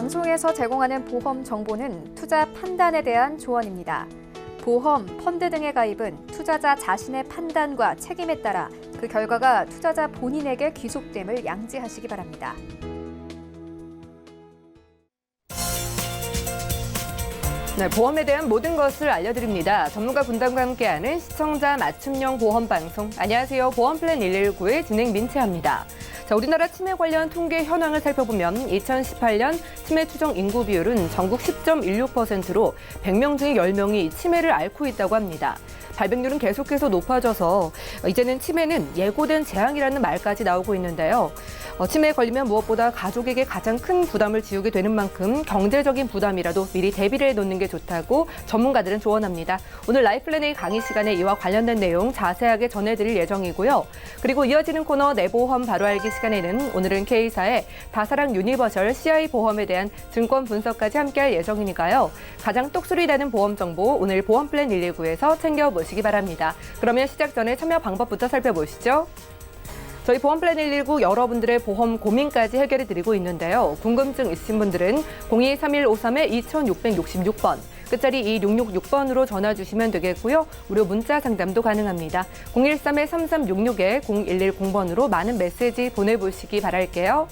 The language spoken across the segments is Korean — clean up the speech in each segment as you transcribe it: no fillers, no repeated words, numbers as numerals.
방송에서 제공하는 보험 정보는 투자 판단에 대한 조언입니다. 보험, 펀드 등의 가입은 투자자 자신의 판단과 책임에 따라 그 결과가 투자자 본인에게 귀속됨을 양지하시기 바랍니다. 네, 보험에 대한 모든 것을 알려드립니다. 전문가 분담과 함께하는 시청자 맞춤형 보험 방송. 안녕하세요. 보험플랜 119의 진행 민채합니다. 자, 우리나라 치매 관련 통계 현황을 살펴보면 2018년 치매 추정 인구 비율은 전국 10.16%로 100명 중에 10명이 치매를 앓고 있다고 합니다. 발병률은 계속해서 높아져서 이제는 치매는 예고된 재앙이라는 말까지 나오고 있는데요. 치매에 걸리면 무엇보다 가족에게 가장 큰 부담을 지우게 되는 만큼 경제적인 부담이라도 미리 대비를 해놓는 게 좋다고 전문가들은 조언합니다. 오늘 라이플랜 A 강의 시간에 이와 관련된 내용 자세하게 전해드릴 예정이고요. 그리고 이어지는 코너 내 보험 바로 알기 시간에는 오늘은 K사의 다사랑 유니버셜 CI 보험에 대한 증권 분석까지 함께할 예정이니까요. 가장 똑소리 나는 보험 정보 오늘 보험플랜 119에서 챙겨보시기 바랍니다. 그러면 시작 전에 참여 방법부터 살펴보시죠. 저희 보험플랜 119 여러분들의 보험 고민까지 해결해 드리고 있는데요. 궁금증 있으신 분들은 023153-2666번, 끝자리 2666번으로 전화 주시면 되겠고요. 무료 문자 상담도 가능합니다. 013-3366-0110번으로 많은 메시지 보내보시기 바랄게요.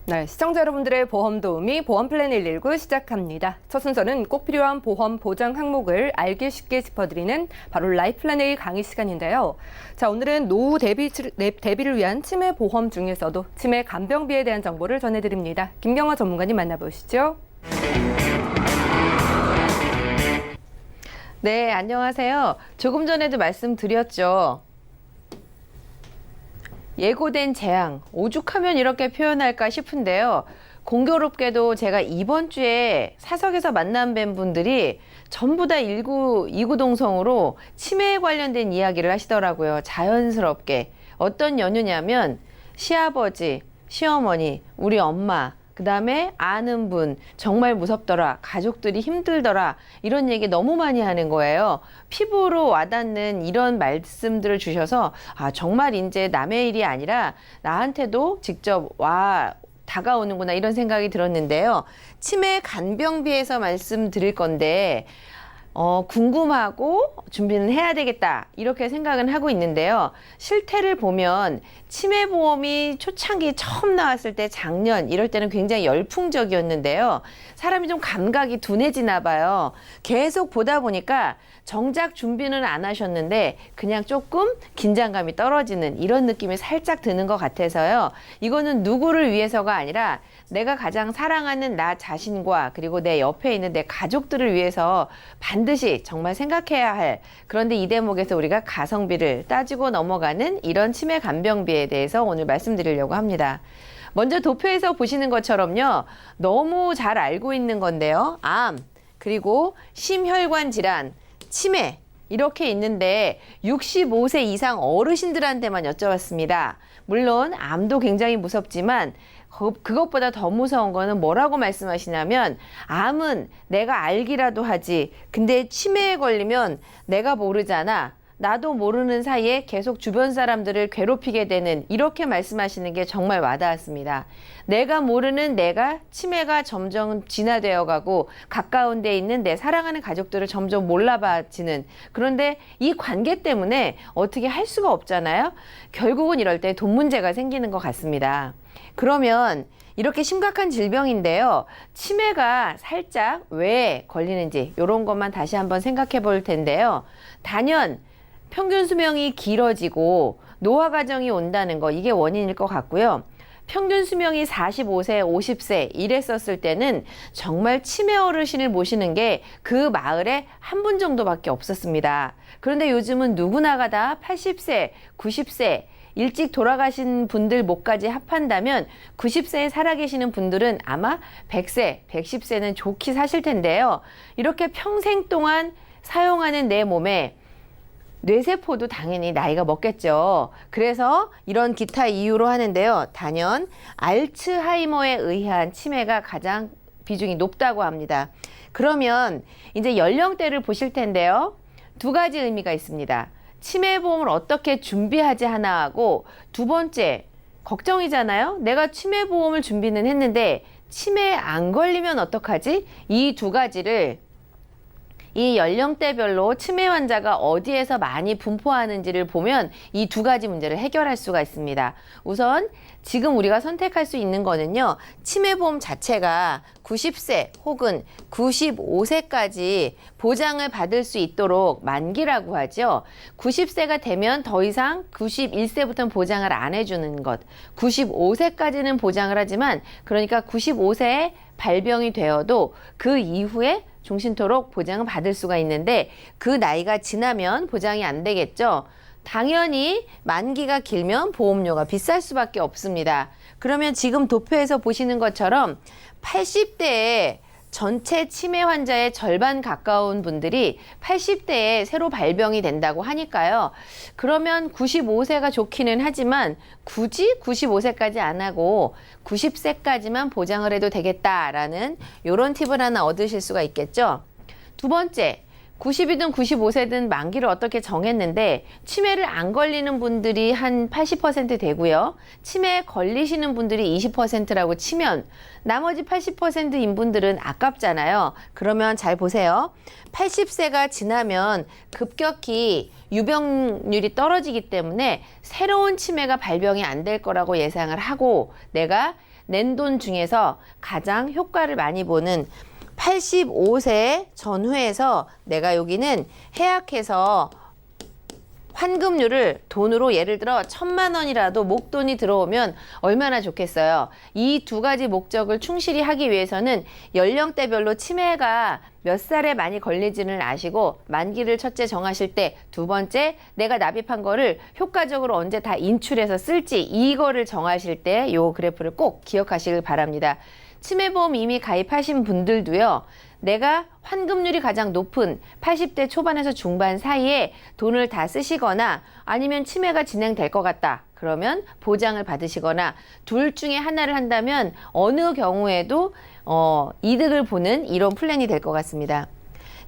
네, 시청자 여러분들의 보험 도우미 보험플랜 119 시작합니다. 첫 순서는 꼭 필요한 보험 보장 항목을 알기 쉽게 짚어드리는 바로 라이플랜 A 강의 시간인데요. 자, 오늘은 노후 대비를 위한 치매 보험 중에서도 치매 간병비에 대한 정보를 전해드립니다. 김경화 전문가님 만나보시죠. 네, 안녕하세요. 조금 전에도 말씀드렸죠. 예고된 재앙, 오죽하면 이렇게 표현할까 싶은데요. 공교롭게도 제가 이번 주에 사석에서 만난 뵌 분들이 전부 다 이구동성으로 치매에 관련된 이야기를 하시더라고요. 자연스럽게. 어떤 연유냐면 시아버지, 시어머니, 우리 엄마, 그다음에 아는 분 정말 무섭더라, 가족들이 힘들더라, 이런 얘기 너무 많이 하는 거예요. 피부로 와닿는 이런 말씀들을 주셔서 정말 이제 남의 일이 아니라 나한테도 직접 다가오는구나, 이런 생각이 들었는데요. 치매 간병비에서 말씀드릴 건데 궁금하고 준비는 해야 되겠다, 이렇게 생각은 하고 있는데요. 실태를 보면 치매보험이 초창기 처음 나왔을 때 작년 이럴 때는 굉장히 열풍적이었는데요. 사람이 좀 감각이 둔해지나 봐요. 계속 보다 보니까 정작 준비는 안 하셨는데 그냥 조금 긴장감이 떨어지는 이런 느낌이 살짝 드는 것 같아서요. 이거는 누구를 위해서가 아니라 내가 가장 사랑하는 나 자신과 그리고 내 옆에 있는 내 가족들을 위해서 반드시 정말 생각해야 할, 그런데 이 대목에서 우리가 가성비를 따지고 넘어가는 이런 치매 간병비에 대해서 오늘 말씀드리려고 합니다. 먼저 도표에서 보시는 것처럼요, 너무 잘 알고 있는 건데요. 암, 그리고 심혈관 질환, 치매 이렇게 있는데 65세 이상 어르신들한테만 여쭤봤습니다. 물론 암도 굉장히 무섭지만 그것보다 더 무서운 거는 뭐라고 말씀하시냐면, 암은 내가 알기라도 하지, 근데 치매에 걸리면 내가 모르잖아, 나도 모르는 사이에 계속 주변 사람들을 괴롭히게 되는, 이렇게 말씀하시는 게 정말 와닿았습니다. 내가 모르는 내가 치매가 점점 진화되어 가고 가까운 데 있는 내 사랑하는 가족들을 점점 몰라봐지는, 그런데 이 관계 때문에 어떻게 할 수가 없잖아요. 결국은 이럴 때 돈 문제가 생기는 것 같습니다. 그러면 이렇게 심각한 질병인데요, 치매가 살짝 왜 걸리는지 이런 것만 다시 한번 생각해 볼 텐데요. 단연 평균 수명이 길어지고 노화 과정이 온다는 거, 이게 원인일 것 같고요. 평균 수명이 45세, 50세 이랬었을 때는 정말 치매 어르신을 모시는 게 그 마을에 한 분 정도밖에 없었습니다. 그런데 요즘은 누구나가 다 80세, 90세 일찍 돌아가신 분들 목까지 합한다면 90세에 살아계시는 분들은 아마 100세, 110세는 좋게 사실 텐데요. 이렇게 평생 동안 사용하는 내 몸에 뇌세포도 당연히 나이가 먹겠죠. 그래서 이런 기타 이유로 하는데요. 단연 알츠하이머에 의한 치매가 가장 비중이 높다고 합니다. 그러면 이제 연령대를 보실 텐데요. 두 가지 의미가 있습니다. 치매보험을 어떻게 준비하지 하나 하고, 두 번째, 걱정이잖아요. 내가 치매보험을 준비는 했는데 치매에 안 걸리면 어떡하지? 이 두 가지를 이 연령대별로 치매 환자가 어디에서 많이 분포하는지를 보면 이 두 가지 문제를 해결할 수가 있습니다. 우선 지금 우리가 선택할 수 있는 거는요. 치매보험 자체가 90세 혹은 95세까지 보장을 받을 수 있도록 만기라고 하죠. 90세가 되면 더 이상 91세부터는 보장을 안 해주는 것. 95세까지는 보장을 하지만, 그러니까 95세에 발병이 되어도 그 이후에 종신토록 보장을 받을 수가 있는데, 그 나이가 지나면 보장이 안 되겠죠. 당연히 만기가 길면 보험료가 비쌀 수밖에 없습니다. 그러면 지금 도표에서 보시는 것처럼 80대에 전체 치매 환자의 절반 가까운 분들이 80대에 새로 발병이 된다고 하니까요. 그러면 95세가 좋기는 하지만 굳이 95세까지 안 하고 90세까지만 보장을 해도 되겠다라는 이런 팁을 하나 얻으실 수가 있겠죠. 두 번째, 90이든 95세든 만기를 어떻게 정했는데 치매를 안 걸리는 분들이 한 80% 되고요. 치매에 걸리시는 분들이 20%라고 치면 나머지 80%인 분들은 아깝잖아요. 그러면 잘 보세요. 80세가 지나면 급격히 유병률이 떨어지기 때문에 새로운 치매가 발병이 안 될 거라고 예상을 하고, 내가 낸 돈 중에서 가장 효과를 많이 보는 85세 전후에서 내가 여기는 해약해서 환급률을 돈으로 예를 들어 1,000만 원이라도 목돈이 들어오면 얼마나 좋겠어요. 이 두 가지 목적을 충실히 하기 위해서는 연령대별로 치매가 몇 살에 많이 걸리지는 아시고, 만기를 첫째 정하실 때, 두 번째 내가 납입한 거를 효과적으로 언제 다 인출해서 쓸지, 이거를 정하실 때 요 그래프를 꼭 기억하시길 바랍니다. 치매보험 이미 가입하신 분들도요. 내가 환급률이 가장 높은 80대 초반에서 중반 사이에 돈을 다 쓰시거나 아니면 치매가 진행될 것 같다. 그러면 보장을 받으시거나 둘 중에 하나를 한다면 어느 경우에도 이득을 보는 이런 플랜이 될 것 같습니다.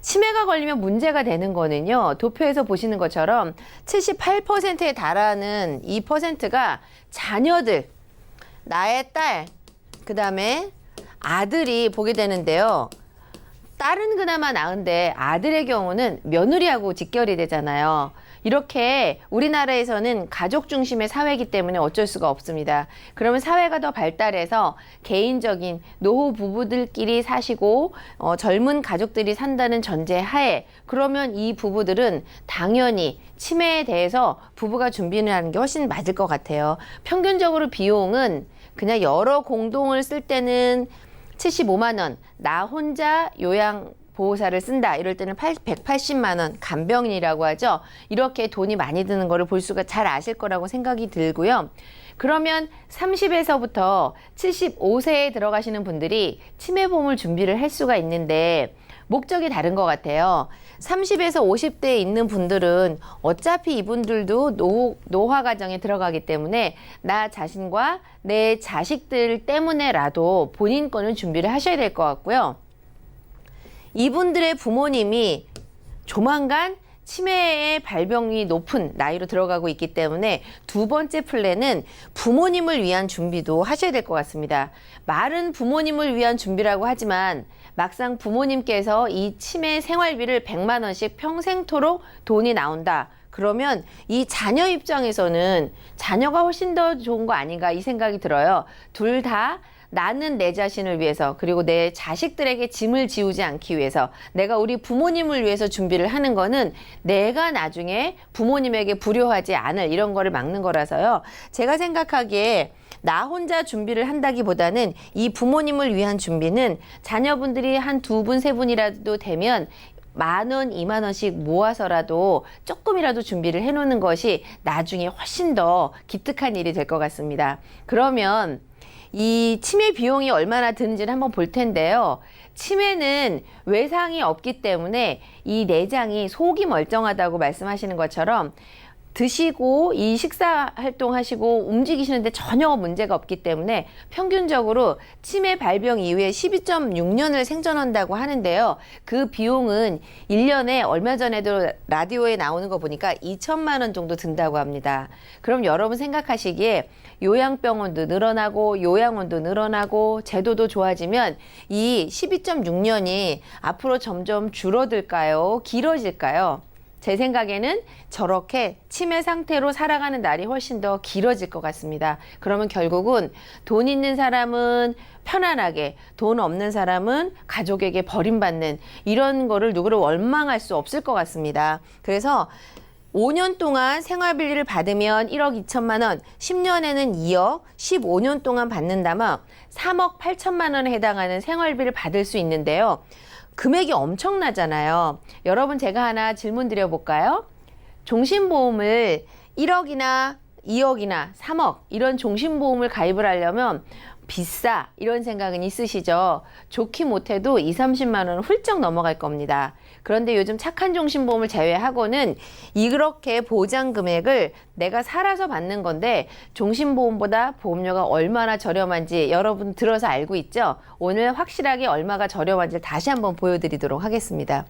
치매가 걸리면 문제가 되는 거는요. 도표에서 보시는 것처럼 78%에 달하는 이 퍼센트가 자녀들, 나의 딸, 그 다음에 아들이 보게 되는데요. 딸은 그나마 나은데 아들의 경우는 며느리하고 직결이 되잖아요. 이렇게 우리나라에서는 가족 중심의 사회이기 때문에 어쩔 수가 없습니다. 그러면 사회가 더 발달해서 개인적인 노후 부부들끼리 사시고 젊은 가족들이 산다는 전제 하에, 그러면 이 부부들은 당연히 치매에 대해서 부부가 준비를 하는 게 훨씬 맞을 것 같아요. 평균적으로 비용은 그냥 여러 공동을 쓸 때는 75만 원, 나 혼자 요양보호사를 쓴다 이럴 때는 180만 원, 간병인이라고 하죠. 이렇게 돈이 많이 드는 거를 볼 수가 잘 아실 거라고 생각이 들고요. 그러면 30에서부터 75세에 들어가시는 분들이 치매보험을 준비를 할 수가 있는데 목적이 다른 것 같아요. 30에서 50대에 있는 분들은 어차피 이분들도 노화 과정에 들어가기 때문에 나 자신과 내 자식들 때문에라도 본인 거는 준비를 하셔야 될 것 같고요. 이분들의 부모님이 조만간 치매의 발병이 높은 나이로 들어가고 있기 때문에 두 번째 플랜은 부모님을 위한 준비도 하셔야 될 것 같습니다. 말은 부모님을 위한 준비라고 하지만 막상 부모님께서 이 치매 생활비를 100만 원씩 평생토록 돈이 나온다. 그러면 이 자녀 입장에서는 자녀가 훨씬 더 좋은 거 아닌가 이 생각이 들어요. 둘 다 나는 내 자신을 위해서, 그리고 내 자식들에게 짐을 지우지 않기 위해서, 내가 우리 부모님을 위해서 준비를 하는 거는 내가 나중에 부모님에게 불효하지 않을 이런 거를 막는 거라서요. 제가 생각하기에 나 혼자 준비를 한다기보다는 이 부모님을 위한 준비는 자녀분들이 한 두 분, 세 분이라도 되면 10,000원, 20,000원씩 모아서라도 조금이라도 준비를 해놓는 것이 나중에 훨씬 더 기특한 일이 될 것 같습니다. 그러면 이 치매 비용이 얼마나 드는지를 한번 볼 텐데요. 치매는 외상이 없기 때문에 이 내장이 속이 멀쩡하다고 말씀하시는 것처럼 드시고 이 식사 활동하시고 움직이시는데 전혀 문제가 없기 때문에 평균적으로 치매 발병 이후에 12.6년을 생존한다고 하는데요. 그 비용은 1년에 얼마 전에도 라디오에 나오는 거 보니까 2천만 원 정도 든다고 합니다. 그럼 여러분 생각하시기에 요양병원도 늘어나고 요양원도 늘어나고 제도도 좋아지면 이 12.6년이 앞으로 점점 줄어들까요? 길어질까요? 제 생각에는 저렇게 치매 상태로 살아가는 날이 훨씬 더 길어질 것 같습니다. 그러면 결국은 돈 있는 사람은 편안하게, 돈 없는 사람은 가족에게 버림받는 이런 거를 누구를 원망할 수 없을 것 같습니다. 그래서 5년 동안 생활비를 받으면 1억 2천만 원, 10년에는 2억, 15년 동안 받는다면 3억 8천만 원에 해당하는 생활비를 받을 수 있는데요. 금액이 엄청나잖아요. 여러분 제가 하나 질문 드려볼까요? 종신보험을 1억이나 2억이나 3억 이런 종신보험을 가입을 하려면 비싸 이런 생각은 있으시죠? 좋기 못해도 2, 30만 원은 훌쩍 넘어갈 겁니다. 그런데 요즘 착한 종신보험을 제외하고는 이렇게 보장 금액을 내가 살아서 받는 건데 종신보험보다 보험료가 얼마나 저렴한지 여러분 들어서 알고 있죠? 오늘 확실하게 얼마가 저렴한지 다시 한번 보여드리도록 하겠습니다.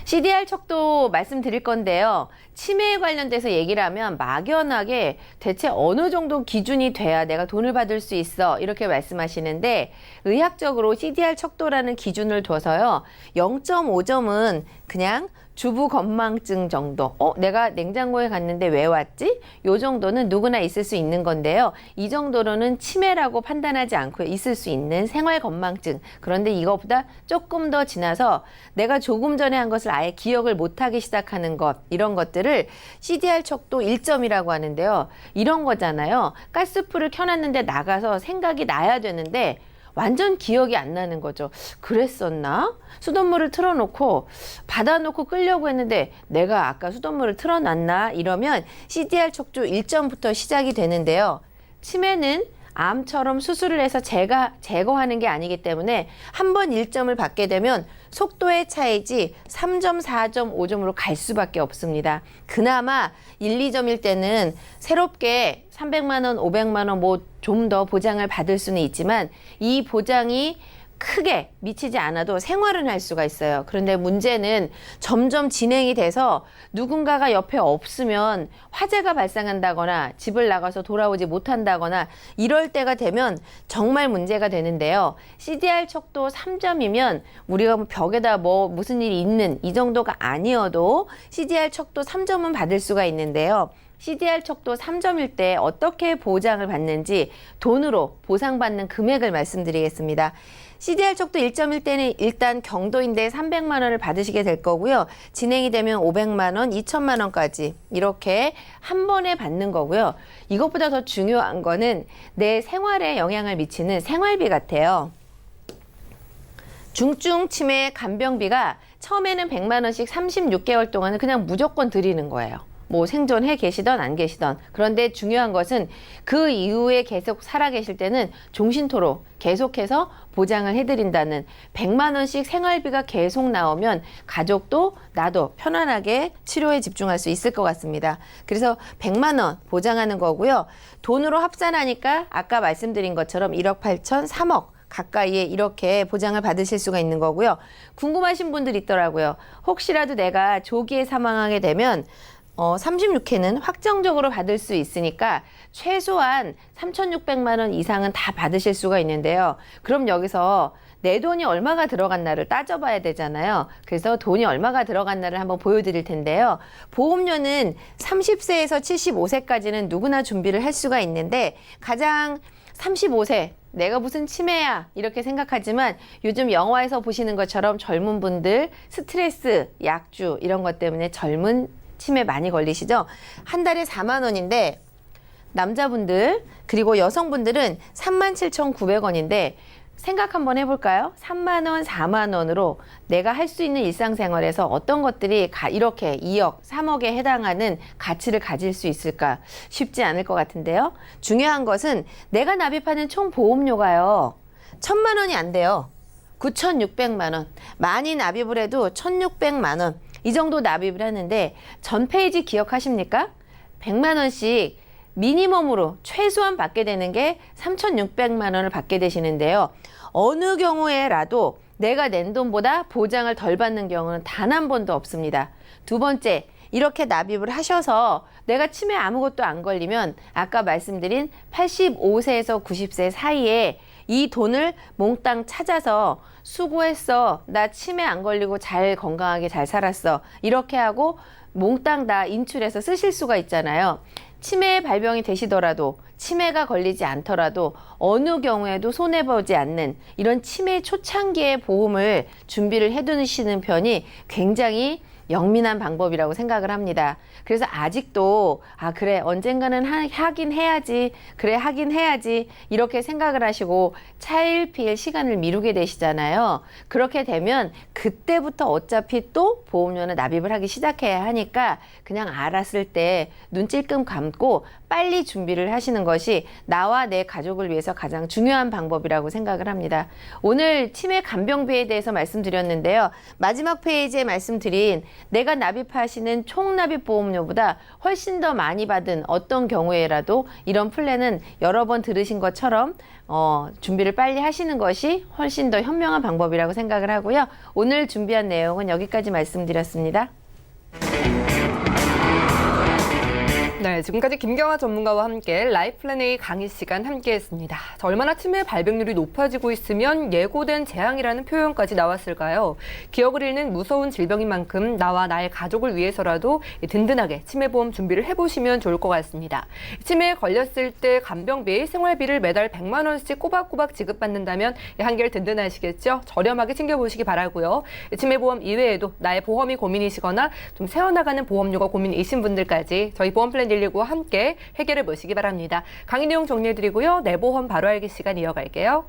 CDR 척도 말씀드릴 건데요. 치매에 관련돼서 얘기를 하면 막연하게 대체 어느 정도 기준이 돼야 내가 돈을 받을 수 있어 이렇게 말씀하시는데 의학적으로 CDR 척도라는 기준을 둬서요. 0.5점은 그냥 주부 건망증 정도. 내가 냉장고에 갔는데 왜 왔지? 요 정도는 누구나 있을 수 있는 건데요. 이 정도로는 치매라고 판단하지 않고 있을 수 있는 생활 건망증. 그런데 이것보다 조금 더 지나서 내가 조금 전에 한 것을 아예 기억을 못하기 시작하는 것, 이런 것들을 CDR 척도 1점이라고 하는데요. 이런 거잖아요. 가스불을 켜놨는데 나가서 생각이 나야 되는데 완전 기억이 안 나는 거죠. 그랬었나? 수돗물을 틀어놓고 받아놓고 끄려고 했는데 내가 아까 수돗물을 틀어놨나? 이러면 CDR 척도 1점부터 시작이 되는데요. 치매는 암처럼 수술을 해서 제거하는 게 아니기 때문에 한 번 1점을 받게 되면 속도의 차이지 3점, 4점, 5점으로 갈 수밖에 없습니다. 그나마 1, 2점일 때는 새롭게 300만 원, 500만 원 뭐 좀 더 보장을 받을 수는 있지만 이 보장이 크게 미치지 않아도 생활은 할 수가 있어요. 그런데 문제는 점점 진행이 돼서 누군가가 옆에 없으면 화재가 발생한다거나 집을 나가서 돌아오지 못한다거나 이럴 때가 되면 정말 문제가 되는데요. CDR 척도 3점이면 우리가 벽에다 뭐 무슨 일이 있는 이 정도가 아니어도 CDR 척도 3점은 받을 수가 있는데요. CDR 척도 3점일 때 어떻게 보장을 받는지 돈으로 보상받는 금액을 말씀드리겠습니다. CDR 척도 1점일 때는 일단 경도인데 300만 원을 받으시게 될 거고요. 진행이 되면 500만 원, 2천만 원까지 이렇게 한 번에 받는 거고요. 이것보다 더 중요한 거는 내 생활에 영향을 미치는 생활비 같아요. 중증 치매 간병비가 처음에는 100만 원씩 36개월 동안은 그냥 무조건 드리는 거예요. 뭐 생존해 계시던 안 계시던. 그런데 중요한 것은 그 이후에 계속 살아계실 때는 종신토로 계속해서 보장을 해드린다는 100만 원씩 생활비가 계속 나오면 가족도 나도 편안하게 치료에 집중할 수 있을 것 같습니다. 그래서 100만 원 보장하는 거고요. 돈으로 합산하니까 아까 말씀드린 것처럼 1억 8천, 3억 가까이에 이렇게 보장을 받으실 수가 있는 거고요. 궁금하신 분들 있더라고요. 혹시라도 내가 조기에 사망하게 되면 36회는 확정적으로 받을 수 있으니까 최소한 3,600만 원 이상은 다 받으실 수가 있는데요. 그럼 여기서 내 돈이 얼마가 들어갔나를 따져봐야 되잖아요. 그래서 돈이 얼마가 들어갔나를 한번 보여드릴 텐데요. 보험료는 30세에서 75세까지는 누구나 준비를 할 수가 있는데 가장 35세 내가 무슨 치매야 이렇게 생각하지만 요즘 영화에서 보시는 것처럼 젊은 분들 스트레스, 약주 이런 것 때문에 젊은 치매 많이 걸리시죠? 한 달에 4만 원인데 남자분들 그리고 여성분들은 37,900원인데 생각 한번 해볼까요? 3만 원, 4만 원으로 내가 할 수 있는 일상생활에서 어떤 것들이 이렇게 2억, 3억에 해당하는 가치를 가질 수 있을까? 쉽지 않을 것 같은데요. 중요한 것은 내가 납입하는 총 보험료가요. 1,000만 원이 안 돼요. 9,600만 원. 많이 납입을 해도 1,600만 원. 이 정도 납입을 하는데 전 페이지 기억하십니까? 100만 원씩 미니멈으로 최소한 받게 되는 게 3,600만 원을 받게 되시는데요. 어느 경우에라도 내가 낸 돈보다 보장을 덜 받는 경우는 단 한 번도 없습니다. 두 번째, 이렇게 납입을 하셔서 내가 치매 아무것도 안 걸리면 아까 말씀드린 85세에서 90세 사이에 이 돈을 몽땅 찾아서 수고했어. 나 치매 안 걸리고 잘 건강하게 잘 살았어. 이렇게 하고 몽땅 다 인출해서 쓰실 수가 있잖아요. 치매에 발병이 되시더라도 치매가 걸리지 않더라도 어느 경우에도 손해보지 않는 이런 치매 초창기의 보험을 준비를 해두시는 편이 굉장히 영민한 방법이라고 생각을 합니다. 그래서 아직도 그래 언젠가는 하긴 해야지 그래 하긴 해야지 이렇게 생각을 하시고 차일피일 시간을 미루게 되시잖아요. 그렇게 되면 그때부터 어차피 또 보험료는 납입을 하기 시작해야 하니까 그냥 알았을 때 눈 찔끔 감고 빨리 준비를 하시는 것이 나와 내 가족을 위해서 가장 중요한 방법이라고 생각을 합니다. 오늘 치매 간병비에 대해서 말씀드렸는데요. 마지막 페이지에 말씀드린 내가 납입하시는 총 납입 보험료보다 훨씬 더 많이 받은 어떤 경우에라도 이런 플랜은 여러 번 들으신 것처럼 준비를 빨리 하시는 것이 훨씬 더 현명한 방법이라고 생각을 하고요. 오늘 준비한 내용은 여기까지 말씀드렸습니다. 네, 지금까지 김경아 전문가와 함께 라이플랜A 강의 시간 함께했습니다. 자, 얼마나 치매 발병률이 높아지고 있으면 예고된 재앙이라는 표현까지 나왔을까요? 기억을 잃는 무서운 질병인 만큼 나와 나의 가족을 위해서라도 든든하게 치매보험 준비를 해보시면 좋을 것 같습니다. 치매에 걸렸을 때 간병비, 생활비를 매달 100만 원씩 꼬박꼬박 지급받는다면 한결 든든하시겠죠? 저렴하게 챙겨보시기 바라고요. 치매보험 이외에도 나의 보험이 고민이시거나 좀 세워나가는 보험료가 고민이신 분들까지 저희 보험플랜 119와 함께 해결해 보시기 바랍니다. 강의 내용 정리해드리고요. 내 보험 바로 알기 시간 이어갈게요.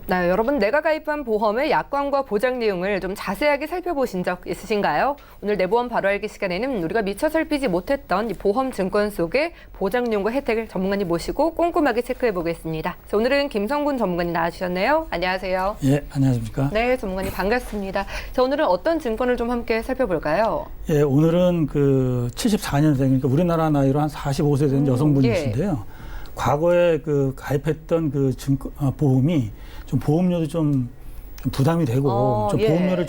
네, 여러분 내가 가입한 보험의 약관과 보장 내용을 좀 자세하게 살펴보신 적 있으신가요? 오늘 내 보험 바로 알기 시간에는 우리가 미처 살피지 못했던 이 보험 증권 속의 보장 내용과 혜택을 전문가님 모시고 꼼꼼하게 체크해 보겠습니다. 자, 오늘은 김성군 전문가님 나와주셨네요. 안녕하세요. 예, 안녕하십니까? 네, 전문가님 반갑습니다. 자, 오늘은 어떤 증권을 좀 함께 살펴볼까요? 예, 오늘은 그 74년생, 그러니까 우리나라 나이로 한 45세 된 여성분이신데요. 과거에 그 가입했던 그 보험이 좀 보험료도 좀 부담이 되고 좀 보험료를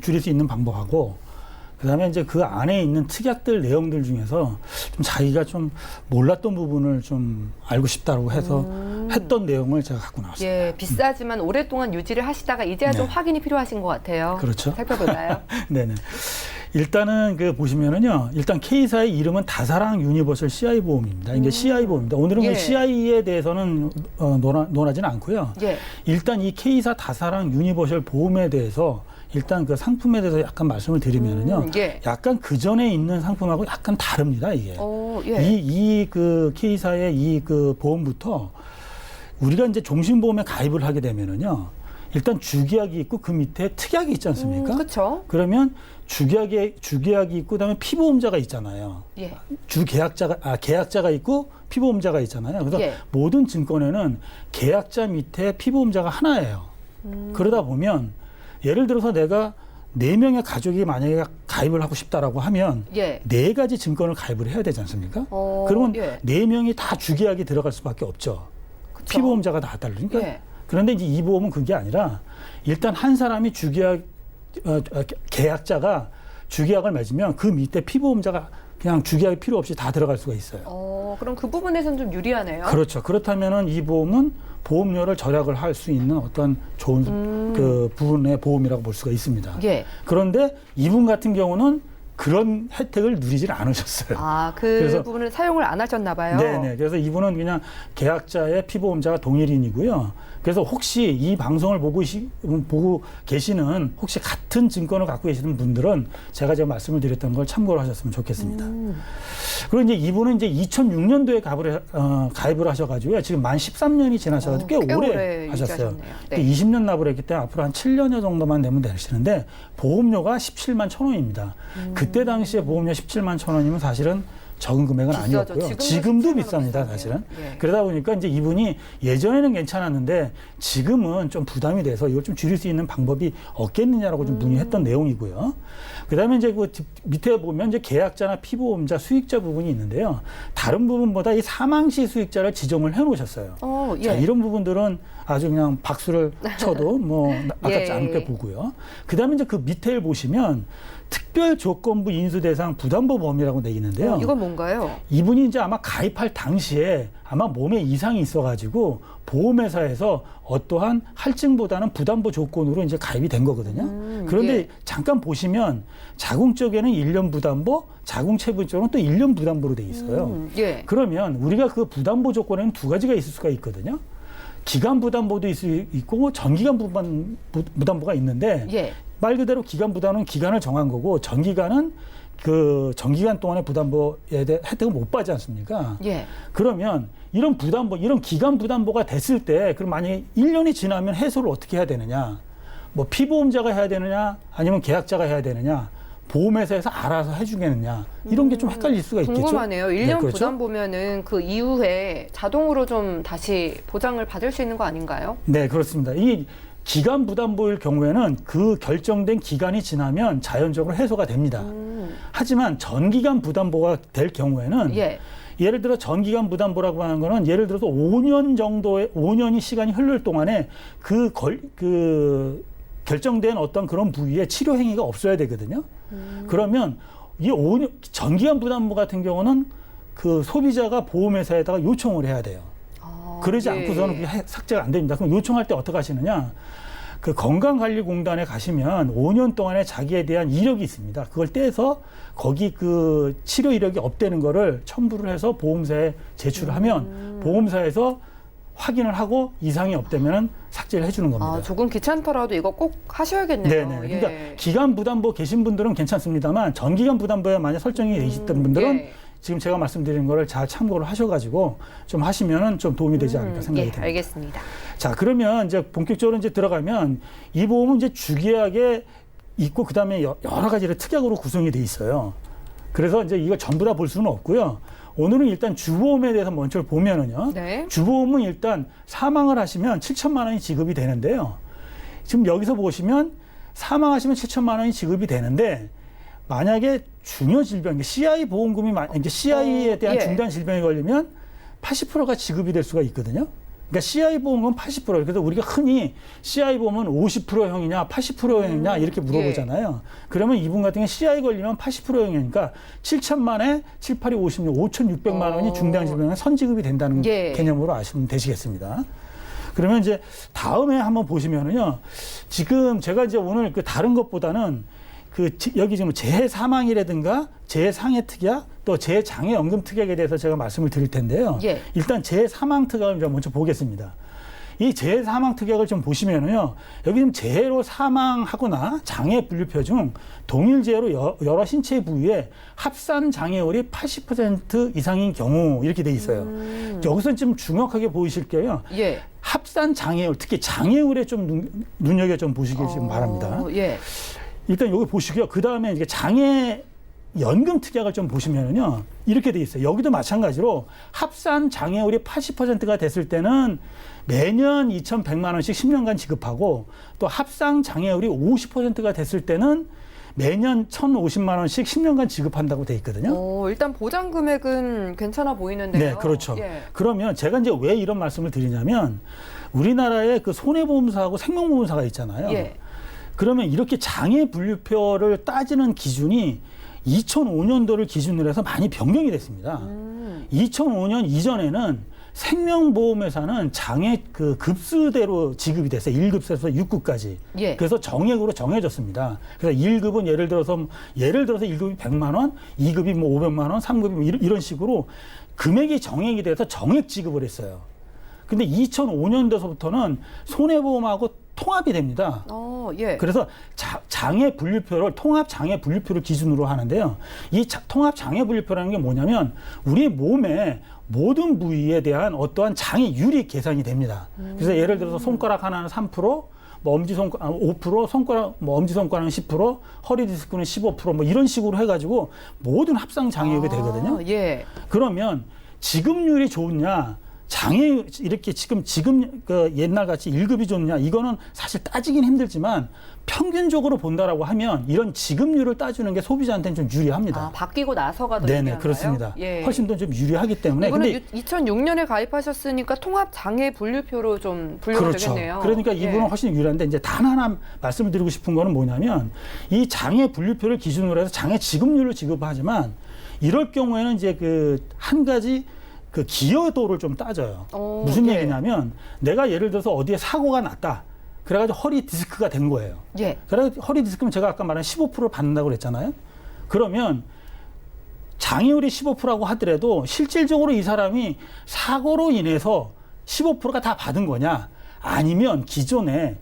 줄일 수 있는 방법하고 그다음에 이제 그 안에 있는 특약들 내용들 중에서 좀 자기가 좀 몰랐던 부분을 좀 알고 싶다고 해서 했던 내용을 제가 갖고 나왔습니다. 예, 비싸지만 오랫동안 유지를 하시다가 이제야 좀 네. 확인이 필요하신 것 같아요. 그렇죠. 살펴볼까요? 네네. 일단은 그 보시면은요, 일단 K사의 이름은 다사랑 유니버설 CI 보험입니다. 이게 CI 보험입니다. 오늘은 예. 그 CI에 대해서는 논하지는 않고요. 예. 일단 이 K사 다사랑 유니버설 보험에 대해서 일단 그 상품에 대해서 약간 말씀을 드리면은요, 예. 약간 그 전에 있는 상품하고 약간 다릅니다. 이게 예. 이 그 K사의 이 그 보험부터 우리가 이제 종신보험에 가입을 하게 되면은요, 일단 주계약이 있고 그 밑에 특약이 있지 않습니까? 그렇죠. 그러면 주계약이 있고 그다음에 피보험자가 있잖아요. 예. 계약자가 있고 피보험자가 있잖아요. 그래서 예. 모든 증권에는 계약자 밑에 피보험자가 하나예요. 그러다 보면 예를 들어서 내가 4명의 가족이 만약에 가입을 하고 싶다라고 하면 예. 4가지 증권을 가입을 해야 되지 않습니까? 어, 그러면 예. 4명이 다 주계약이 들어갈 수밖에 없죠. 그쵸. 피보험자가 다 다르니까. 예. 그런데 이제 이 보험은 그게 아니라 일단 한 사람이 계약자가 주계약을 맺으면 그 밑에 피보험자가 그냥 주계약이 필요 없이 다 들어갈 수가 있어요. 그럼 그 부분에서는 좀 유리하네요. 그렇죠. 그렇다면은 이 보험은 보험료를 절약을 할 수 있는 어떤 좋은 그 부분의 보험이라고 볼 수가 있습니다. 예. 그런데 이분 같은 경우는 그런 혜택을 누리질 않으셨어요. 그 부분을 사용을 안 하셨나 봐요. 네네. 그래서 이분은 그냥 계약자의 피보험자가 동일인이고요. 그래서 혹시 이 방송을 보고 계시는 혹시 같은 증권을 갖고 계시는 분들은 제가 말씀을 드렸던 걸 참고를 하셨으면 좋겠습니다. 그리고 이제 이분은 이제 2006년도에 가입을 하셔가지고요. 지금 만 13년이 지나셔가지고 꽤 오래 하셨어요. 네. 20년 납을 했기 때문에 앞으로 한 7년여 정도만 되면 되시는데 보험료가 17만 1,000원입니다. 그때 당시에 보험료 17만 1,000원이면 사실은 적은 금액은 비싸죠. 아니었고요. 지금도 비쌉니다, 사실은. 예. 그러다 보니까 이제 이분이 예전에는 괜찮았는데 지금은 좀 부담이 돼서 이걸 좀 줄일 수 있는 방법이 없겠느냐라고 좀 문의했던 내용이고요. 그다음에 이제 그 밑에 보면 이제 계약자나 피보험자, 수익자 부분이 있는데요. 다른 부분보다 이 사망시 수익자를 지정을 해 놓으셨어요. 예. 자, 이런 부분들은 아주 그냥 박수를 쳐도 뭐 아깝지 예. 않게 보고요. 그다음에 이제 그 밑에 보시면 특별 조건부 인수 대상 부담보 보험이라고 돼 있는데요. 이건 뭔가요? 이분이 이제 아마 가입할 당시에 아마 몸에 이상이 있어가지고 보험회사에서 어떠한 할증보다는 부담보 조건으로 이제 가입이 된 거거든요. 그런데 예. 잠깐 보시면 자궁 쪽에는 1년 부담보, 자궁체부 쪽은 또 1년 부담보로 돼 있어요. 예. 그러면 우리가 그 부담보 조건에는 두 가지가 있을 수가 있거든요. 기간 부담보도 있고 전기간 부담보가 있는데 예. 말 그대로 기간 부담은 기간을 정한 거고 전기간은 그 전기간 동안의 부담보에 대해 혜택을 못 받지 않습니까? 예. 그러면 이런 부담보, 이런 기간 부담보가 됐을 때 그럼 만약에 1년이 지나면 해소를 어떻게 해야 되느냐? 뭐 피보험자가 해야 되느냐? 아니면 계약자가 해야 되느냐? 보험회사에서 알아서 해주겠느냐? 이런 게 좀 헷갈릴 수가 있겠죠. 궁금하네요. 1년 네, 그렇죠? 부담 보면은 그 이후에 자동으로 좀 다시 보장을 받을 수 있는 거 아닌가요? 네, 그렇습니다. 이 기간 부담보일 경우에는 그 결정된 기간이 지나면 자연적으로 해소가 됩니다. 하지만 전기간 부담보가 될 경우에는 예를 들어 전기간 부담보라고 하는 거는 예를 들어서 5년이 시간이 흐를 동안에 그 결정된 어떤 그런 부위에 치료 행위가 없어야 되거든요. 그러면 이 전기간 부담보 같은 경우는 그 소비자가 보험회사에다가 요청을 해야 돼요. 그러지 않고서는 그게 삭제가 안 됩니다. 그럼 요청할 때 어떻게 하시느냐? 그 건강관리공단에 가시면 5년 동안에 자기에 대한 이력이 있습니다. 그걸 떼서 거기 그 치료 이력이 없다는 거를 첨부를 해서 보험사에 제출을 하면 보험사에서 확인을 하고 이상이 없다면 삭제를 해주는 겁니다. 조금 귀찮더라도 이거 꼭 하셔야겠네요. 네네. 그러니까 기간 부담보 계신 분들은 괜찮습니다만 전기간 부담보에 만약 설정이 돼 있던 분들은 지금 제가 말씀드린 거를 잘 참고를 하셔가지고 좀 하시면은 좀 도움이 되지 않을까 생각이 듭니다. 알겠습니다. 자, 그러면 이제 본격적으로 이제 들어가면 이 보험은 이제 주계약에 있고 그다음에 여러 가지를 특약으로 구성이 돼 있어요. 그래서 이제 이거 전부 다 볼 수는 없고요. 오늘은 일단 주보험에 대해서 먼저 보면은요. 주보험은 일단 사망을 하시면 7천만 원이 지급이 되는데요. 지금 여기서 보시면 사망하시면 7천만 원이 지급이 되는데 만약에 중요 질병, CI 보험금이 이제 CI에 대한 중대한 질병이 걸리면 80%가 지급이 될 수가 있거든요. 그러니까 CI 보험은 80%예요. 그래서 우리가 흔히 CI 보험은 50%형이냐 80%형이냐 이렇게 물어보잖아요. 그러면 이분 같은 경우는 CI 걸리면 80%형이니까 7천만에 7, 8이 56, 5,600만 원이 중대한 질병에 선지급이 된다는 개념으로 아시면 되시겠습니다. 그러면 이제 다음에 한번 보시면은요. 지금 제가 이제 오늘 그 다른 것보다는 여기 지금 재사망이라든가 재상해 특약 또 재장애연금 특약에 대해서 제가 말씀을 드릴 텐데요. 일단 재사망 특약을 먼저 보겠습니다. 이 재사망 특약을 좀 보시면은요. 여기 지금 재해로 사망하거나 장애 분류표 중 동일 재해로 여러 신체 부위에 합산 장애율이 80% 이상인 경우 이렇게 돼 있어요. 여기서 좀 중요하게 보이실 게요. 합산 장애율, 특히 장애율에 좀 눈여겨 좀 보시길 좀 바랍니다. 일단 여기 보시고요. 그 다음에 이제 장애 연금 특약을 좀 보시면은요. 이렇게 돼 있어요. 여기도 마찬가지로 합산 장애율이 80%가 됐을 때는 매년 2,100만 원씩 10년간 지급하고 또 합산 장애율이 50%가 됐을 때는 매년 1,050만 원씩 10년간 지급한다고 돼 있거든요. 일단 보장 금액은 괜찮아 보이는데요. 네, 그렇죠. 그러면 제가 이제 왜 이런 말씀을 드리냐면 우리나라에 그 손해보험사하고 생명보험사가 있잖아요. 그러면 이렇게 장애 분류표를 따지는 기준이 2005년도를 기준으로 해서 많이 변경이 됐습니다. 2005년 이전에는 생명보험회사는 장애 그 급수대로 지급이 됐어요. 1급에서 6급까지. 그래서 정액으로 정해졌습니다. 그래서 1급은 예를 들어서 1급이 100만 원, 2급이 뭐 500만 원, 3급이 뭐 이런 식으로 금액이 정액이 돼서 정액 지급을 했어요. 근데 2005년도서부터는 손해보험하고 통합이 됩니다. 그래서 장애 분류표를 통합 장애 분류표를 기준으로 하는데요. 이 통합 장애 분류표라는 게 뭐냐면 우리 몸의 모든 부위에 대한 어떠한 장애율이 계산이 됩니다. 그래서 예를 들어서 손가락 하나는 3%, 뭐 엄지손가락 5%, 손가락 뭐 엄지손가락은 10%, 허리 디스크는 15%, 뭐 이런 식으로 해가지고 모든 합상 장애율이 되거든요. 그러면 지급률이 좋으냐? 장애 이렇게 지금 그 옛날 같이 1급이 좋냐 이거는 사실 따지긴 힘들지만 평균적으로 본다라고 하면 이런 지급률을 따주는 게 소비자한테는 좀 유리합니다. 바뀌고 나서가 더 네네 그렇습니다. 훨씬 더 좀 유리하기 때문에. 이거는 2006년에 가입하셨으니까 통합 장애 분류표로 좀 분류가 되겠네요. 그러니까 이분은 훨씬 유리한데 이제 단 하나 말씀을 드리고 싶은 거는 뭐냐면 이 장애 분류표를 기준으로 해서 장애 지급률을 지급하지만 이럴 경우에는 이제 그 한 가지 그 기여도를 좀 따져요. 무슨 얘기냐면 내가 예를 들어서 어디에 사고가 났다. 그래가지고 허리 디스크가 된 거예요. 그래서 허리 디스크면 제가 아까 말한 15%를 받는다고 그랬잖아요. 그러면 장애율이 15%라고 하더라도 실질적으로 이 사람이 사고로 인해서 15%가 다 받은 거냐 아니면 기존에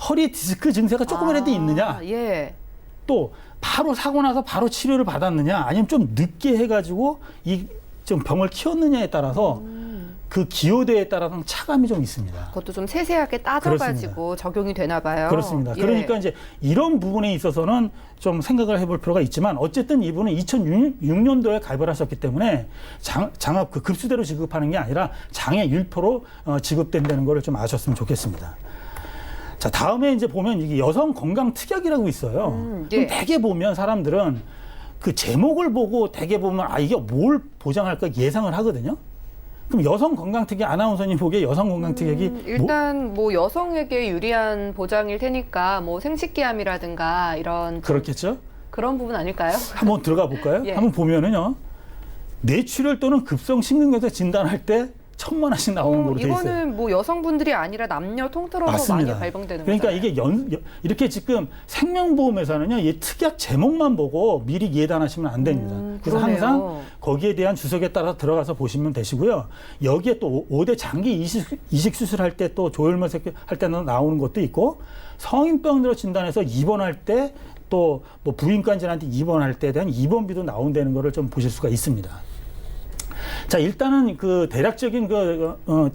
허리 디스크 증세가 조금이라도 있느냐 또 바로 사고 나서 바로 치료를 받았느냐 아니면 좀 늦게 해가지고 좀 병을 키웠느냐에 따라서 그 기여도에 따라서 차감이 좀 있습니다. 그것도 좀 세세하게 따져가지고 적용이 되나 봐요. 그렇습니다. 그러니까 이제 이런 부분에 있어서는 좀 생각을 해볼 필요가 있지만 어쨌든 이분은 2006년도에 가입을 하셨기 때문에 장학 그 급수대로 지급하는 게 아니라 장애 율표로 지급된다는 걸 좀 아셨으면 좋겠습니다. 자, 다음에 이제 보면 이게 여성 건강 특약이라고 있어요. 그럼 대개 보면 사람들은 그 제목을 보고 대개 보면 이게 뭘 보장할까 예상을 하거든요. 그럼 여성 건강 특약 아나운서님 보기에 여성 건강 특약이 일단 뭐 여성에게 유리한 보장일 테니까 뭐 생식기암이라든가 이런 그렇겠죠. 그런 부분 아닐까요? 한번 들어가 볼까요? 한번 보면은요. 뇌출혈 또는 급성 심근경색 진단할 때 1,000만 원씩 나오는 걸로 돼 있어요. 이거는 뭐 여성분들이 아니라 남녀 통틀어서 맞습니다. 많이 발병되는 그러니까 거잖아요. 이게 이렇게 지금 생명보험에서는요, 이 특약 제목만 보고 미리 예단하시면 안 됩니다. 그래서 그러네요. 항상 거기에 대한 주석에 따라서 들어가서 보시면 되시고요. 여기에 또 5대 장기 이식 수술할 때 또 조혈모색 할 때는 나오는 것도 있고 성인병으로 진단해서 입원할 때 또 뭐 부인관절한테 입원할 때에 대한 입원비도 나온다는 거를 좀 보실 수가 있습니다. 자, 일단은 그 대략적인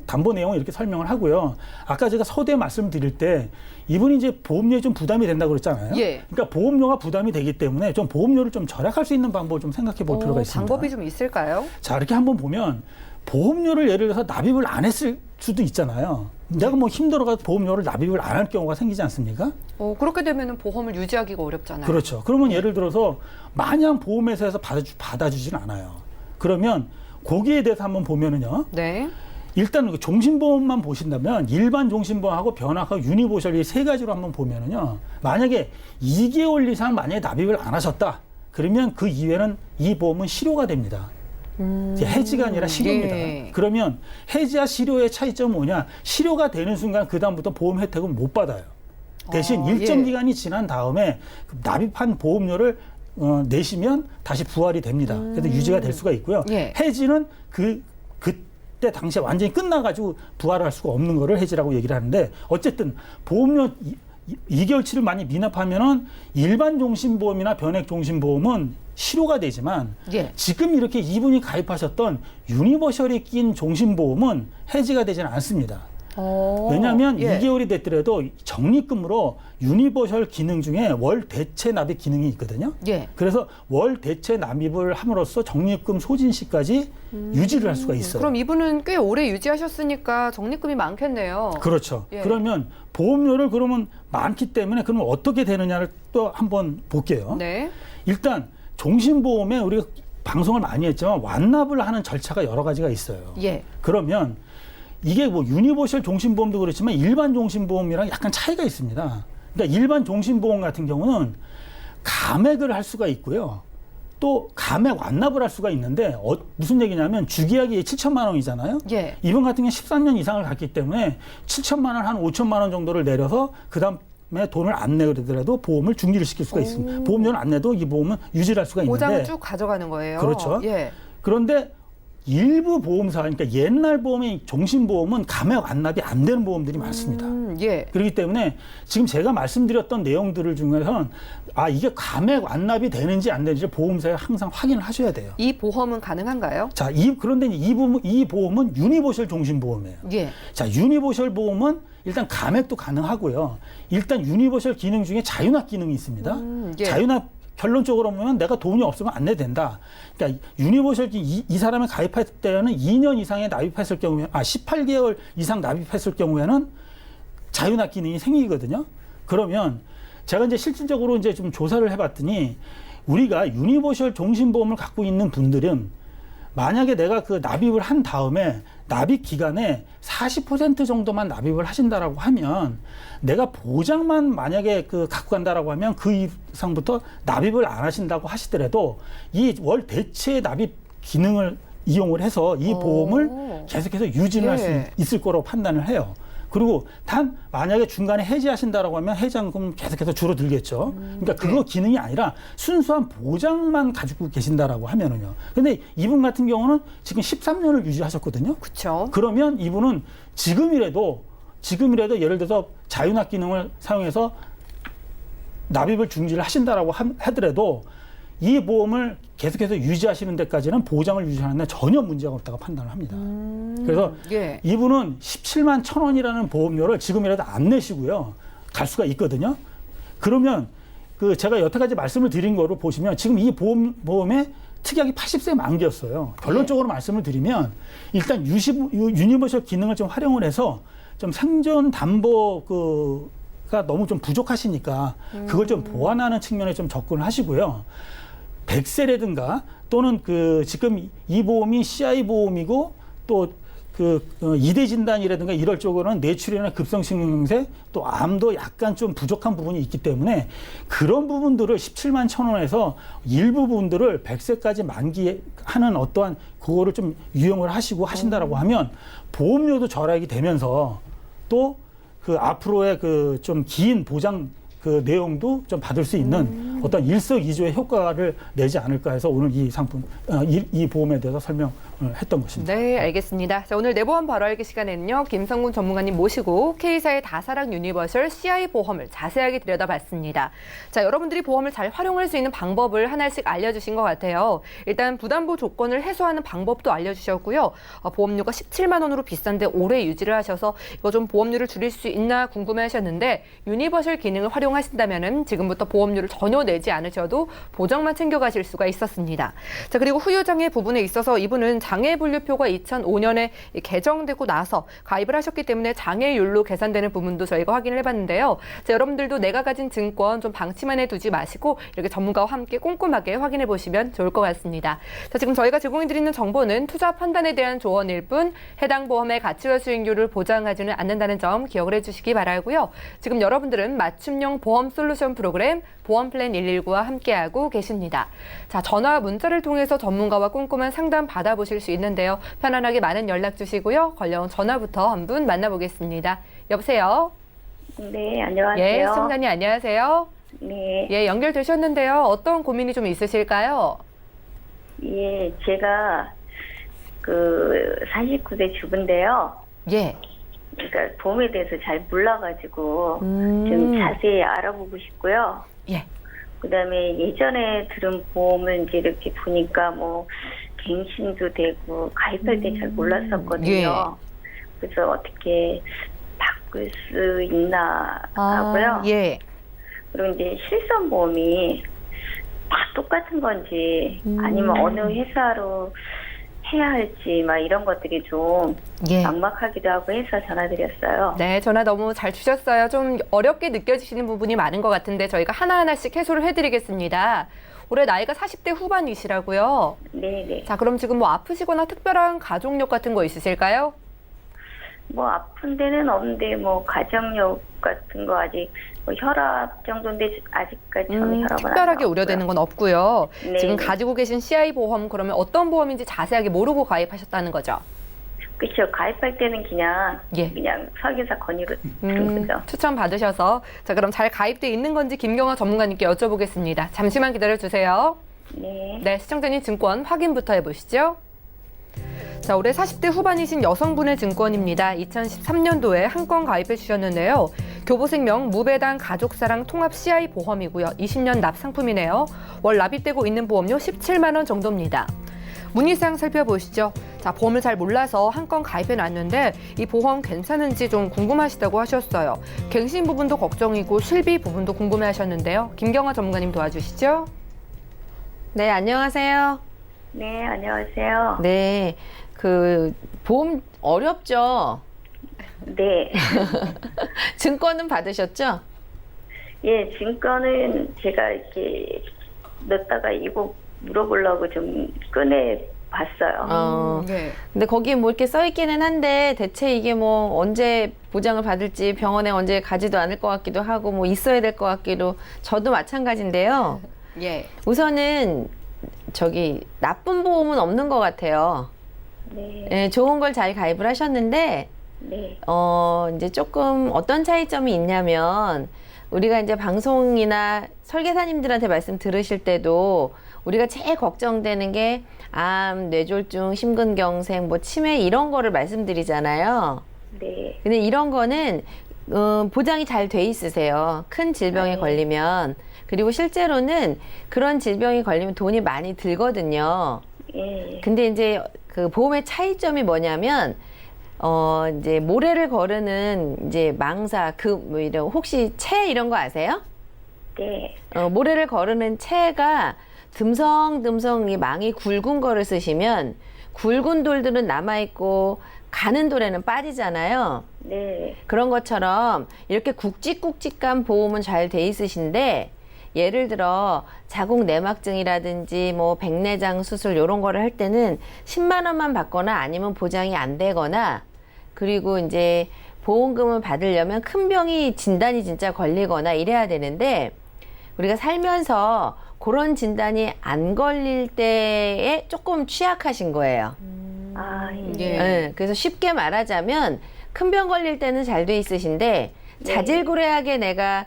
담보 내용을 이렇게 설명을 하고요. 아까 제가 서두에 말씀드릴 때 이분이 이제 보험료에 좀 부담이 된다고 그랬잖아요. 그러니까 보험료가 부담이 되기 때문에 좀 보험료를 좀 절약할 수 있는 방법을 좀 생각해 볼 필요가 있습니다. 방법이 좀 있을까요? 자, 이렇게 한번 보면 보험료를 예를 들어서 납입을 안 했을 수도 있잖아요. 내가 뭐 힘들어가지고 보험료를 납입을 안 할 경우가 생기지 않습니까? 그렇게 되면 보험을 유지하기가 어렵잖아요. 그렇죠. 그러면 예를 들어서 마냥 보험회사에서 받아주지는 않아요. 그러면 거기에 대해서 한번 보면은요. 일단 그 종신보험만 보신다면 일반 종신보험하고 변화하고 유니버셜 이 세 가지로 한번 보면은요. 만약에 2개월 이상 만약에 납입을 안 하셨다. 그러면 그 이외에는 이 보험은 실효가 됩니다. 해지가 아니라 실효입니다. 예. 그러면 해지와 실효의 차이점은 뭐냐? 실효가 되는 순간 그다음부터 보험 혜택은 못 받아요. 대신 일정 예. 기간이 지난 다음에 그 납입한 보험료를 내시면 다시 부활이 됩니다. 그래서 유지가 될 수가 있고요. 예. 해지는 그때 당시에 완전히 끝나가지고 부활할 수가 없는 거를 해지라고 얘기를 하는데 어쨌든 보험료 2개월치를 많이 미납하면은 일반 종신보험이나 변액 종신보험은 실효가 되지만 예. 지금 이렇게 이분이 가입하셨던 유니버셜이 낀 종신보험은 해지가 되지는 않습니다. 왜냐하면 예. 2개월이 됐더라도 적립금으로 유니버셜 기능 중에 월 대체 납입 기능이 있거든요. 예. 그래서 월 대체 납입을 함으로써 적립금 소진 시까지 유지를 할 수가 있어요. 그럼 이분은 꽤 오래 유지하셨으니까 적립금이 많겠네요. 그렇죠. 예. 그러면 보험료를 그러면 많기 때문에 그러면 어떻게 되느냐를 또 한번 볼게요. 네. 일단 종신보험에 우리가 방송을 많이 했지만 완납을 하는 절차가 여러 가지가 있어요. 예. 그러면 이게 뭐 유니버셜 종신보험도 그렇지만 일반 종신보험이랑 약간 차이가 있습니다. 그러니까 일반 종신보험 같은 경우는 감액을 할 수가 있고요. 또 감액 완납을 할 수가 있는데 무슨 얘기냐면 주계약이 7천만 원이잖아요. 예. 이분 같은 경우는 13년 이상을 갔기 때문에 7천만 원, 한 5천만 원 정도를 내려서 그다음에 돈을 안 내더라도 보험을 중지를 시킬 수가 있습니다. 보험료는 안 내도 이 보험은 유지를 할 수가 있는데 보장을 쭉 가져가는 거예요. 그렇죠. 예. 그런데 일부 보험사, 그러니까 옛날 보험의 종신보험은 감액 완납이 안 되는 보험들이 많습니다. 예. 그렇기 때문에 지금 제가 말씀드렸던 내용들을 중에서는 이게 감액 완납이 되는지 안 되는지 보험사에 항상 확인을 하셔야 돼요. 이 보험은 가능한가요? 자, 그런데 이 보험은 유니버셜 종신보험이에요. 예. 자, 유니버셜 보험은 일단 감액도 가능하고요. 일단 유니버셜 기능 중에 자유납 기능이 있습니다. 예. 자유납 결론적으로 보면 내가 돈이 없으면 안 내된다. 그러니까 유니버셜 이 사람이 가입할 때는 2년 이상에 납입했을 경우에 18개월 이상 납입했을 경우에는 자유납 기능이 생기거든요. 그러면 제가 이제 실질적으로 이제 좀 조사를 해봤더니 우리가 유니버셜 종신보험을 갖고 있는 분들은 만약에 내가 그 납입을 한 다음에 납입 기간에 40% 정도만 납입을 하신다라고 하면 내가 보장만 만약에 갖고 간다라고 하면 그 이상부터 납입을 안 하신다고 하시더라도 이 월 대체 납입 기능을 이용을 해서 이 보험을 계속해서 유지를 할 수 있을 거라고 판단을 해요. 그리고 단 만약에 중간에 해지하신다라고 하면 해지한금 계속해서 줄어들겠죠. 그러니까 그거 기능이 아니라 순수한 보장만 가지고 계신다라고 하면은요. 근데 이분 같은 경우는 지금 13년을 유지하셨거든요. 그렇죠. 그러면 이분은 지금이라도 예를 들어서 자유납 기능을 사용해서 납입을 중지를 하신다라고 하더라도 이 보험을 계속해서 유지하시는 데까지는 보장을 유지하는 데 전혀 문제가 없다고 판단을 합니다. 그래서 예. 이분은 17만 1,000원이라는 보험료를 지금이라도 안 내시고요. 갈 수가 있거든요. 그러면 제가 여태까지 말씀을 드린 거로 보시면 지금 이 보험의 특약이 80세 만기였어요. 결론적으로 말씀을 드리면 일단 유니버셜 기능을 좀 활용을 해서 좀 생존 담보가 너무 좀 부족하시니까 그걸 좀 보완하는 측면에 좀 접근을 하시고요. 100세라든가 또는 지금 이 보험이 CI 보험이고 또 이대 진단이라든가 이럴 쪽으로는 뇌출혈이나 급성심경색 또 암도 약간 좀 부족한 부분이 있기 때문에 그런 부분들을 17만 1,000원에서 일부 부분들을 100세까지 만기하는 어떠한 그거를 좀 유용을 하시고 하신다라고 하면 보험료도 절약이 되면서 또 앞으로의 좀 긴 보장 내용도 좀 받을 수 있는 어떤 일석이조의 효과를 내지 않을까 해서 오늘 이 상품, 이 보험에 대해서 설명을 했던 것입니다. 네, 알겠습니다. 자, 오늘 내보험 바로 알기 시간에는요, 김성군 전문가님 모시고 K사의 다사랑 유니버셜 CI 보험을 자세하게 들여다봤습니다. 자, 여러분들이 보험을 잘 활용할 수 있는 방법을 하나씩 알려주신 것 같아요. 일단 부담보 조건을 해소하는 방법도 알려주셨고요. 보험료가 17만 원으로 비싼데 오래 유지를 하셔서 이거 좀 보험료를 줄일 수 있나 궁금해하셨는데 유니버셜 기능을 활용하신다면은 지금부터 보험료를 전혀 내지 않으셔도 보장만 챙겨가실 수가 있었습니다. 자, 그리고 후유장애 부분에 있어서 이분은 장애분류표가 2005년에 개정되고 나서 가입을 하셨기 때문에 장애율로 계산되는 부분도 저희가 확인을 해봤는데요. 자, 여러분들도 내가 가진 증권 좀 방치만해 두지 마시고 이렇게 전문가와 함께 꼼꼼하게 확인해 보시면 좋을 것 같습니다. 자, 지금 저희가 제공해드리는 정보는 투자 판단에 대한 조언일 뿐 해당 보험의 가치와 수익률을 보장하지는 않는다는 점 기억을 해주시기 바라고요. 지금 여러분들은 맞춤형 보험 솔루션 프로그램 보험플랜 119와 함께하고 계십니다. 자, 전화와 문자를 통해서 전문가와 꼼꼼한 상담 받아보실 수 있는데요. 편안하게 많은 연락 주시고요. 걸려온 전화부터 한 분 만나보겠습니다. 여보세요? 네, 안녕하세요. 예, 시청자님 안녕하세요. 네, 예, 연결되셨는데요. 어떤 고민이 좀 있으실까요? 예, 제가 49세 주부인데요. 예. 그러니까 보험에 대해서 잘 몰라가지고 음. 좀 자세히 알아보고 싶고요. 예. 그다음에 예전에 들은 보험을 이제 이렇게 보니까 뭐 갱신도 되고 가입할 때 잘 몰랐었거든요. 그래서 어떻게 바꿀 수 있나 하고요. 예. 그리고 이제 실손보험이 다 똑같은 건지 아니면 어느 회사로 해야 할지 막 이런 것들이 좀 예. 막막하기도 하고 해서 전화드렸어요. 네, 전화 너무 잘 주셨어요. 좀 어렵게 느껴지시는 부분이 많은 것 같은데 저희가 하나하나씩 해소를 해드리겠습니다. 올해 나이가 40대 후반이시라고요? 네네. 자, 그럼 지금 뭐 아프시거나 특별한 가족력 같은 거 있으실까요? 뭐 아픈 데는 없는데 뭐 가정력 같은 거 아직 뭐 혈압 정도인데 아직까지 저는 혈압은 특별하게 우려되는 건 없고요. 네, 지금 네. 가지고 계신 CI 보험 그러면 어떤 보험인지 자세하게 모르고 가입하셨다는 거죠? 그렇죠. 가입할 때는 그냥 예. 그냥 설계사 건의로 든 거죠. 추천 받으셔서 자, 그럼 잘 가입돼 있는 건지 김경아 전문가님께 여쭤보겠습니다. 잠시만 기다려 주세요. 네. 네, 시청자님 증권 확인부터 해보시죠. 자, 올해 40대 후반이신 여성분의 증권입니다. 2013년도에 한 건 가입해 주셨는데요. 교보생명 무배당 가족사랑 통합 CI 보험이고요. 20년 납 상품이네요. 월 납입되고 있는 보험료 17만 원 정도입니다. 문의사항 살펴보시죠. 자, 보험을 잘 몰라서 한 건 가입해 놨는데 이 보험 괜찮은지 좀 궁금하시다고 하셨어요. 갱신 부분도 걱정이고 실비 부분도 궁금해 하셨는데요. 김경아 전문가님 도와주시죠. 네, 안녕하세요. 네, 안녕하세요. 네, 보험 어렵죠? 네. 증권은 받으셨죠? 예, 증권은 제가 이렇게 넣다가 이거 물어보려고 좀 꺼내 봤어요. 네. 근데 거기에 뭐 이렇게 써 있기는 한데 대체 이게 뭐 언제 보장을 받을지 병원에 언제 가지도 않을 것 같기도 하고 뭐 있어야 될 것 같기도 저도 마찬가지인데요. 예. 우선은 나쁜 보험은 없는 것 같아요. 네. 예, 좋은 걸 잘 가입을 하셨는데 네. 이제 조금 어떤 차이점이 있냐면 우리가 이제 방송이나 설계사님들한테 말씀 들으실 때도 우리가 제일 걱정되는 게 암, 뇌졸중, 심근경색, 뭐 치매 이런 거를 말씀드리잖아요. 네. 근데 이런 거는 보장이 잘 돼 있으세요. 큰 질병에 네. 걸리면. 그리고 실제로는 그런 질병이 걸리면 돈이 많이 들거든요. 예. 근데 이제 그 보험의 차이점이 뭐냐면 이제 모래를 거르는 이제 망사 뭐 이런 혹시 채 이런 거 아세요? 네. 모래를 거르는 채가 듬성듬성 이 망이 굵은 거를 쓰시면 굵은 돌들은 남아있고 가는 돌에는 빠지잖아요. 네. 그런 것처럼 이렇게 굵직굵직한 보험은 잘 돼 있으신데 예를 들어 자궁 내막증이라든지 뭐 백내장 수술 이런 거를 할 때는 10만 원만 받거나 아니면 보장이 안 되거나 그리고 이제 보험금을 받으려면 큰 병이 진단이 진짜 걸리거나 이래야 되는데 우리가 살면서 그런 진단이 안 걸릴 때에 조금 취약하신 거예요. 아, 예. 예. 네, 그래서 쉽게 말하자면 큰 병 걸릴 때는 잘 돼 있으신데 네. 자질구레하게 내가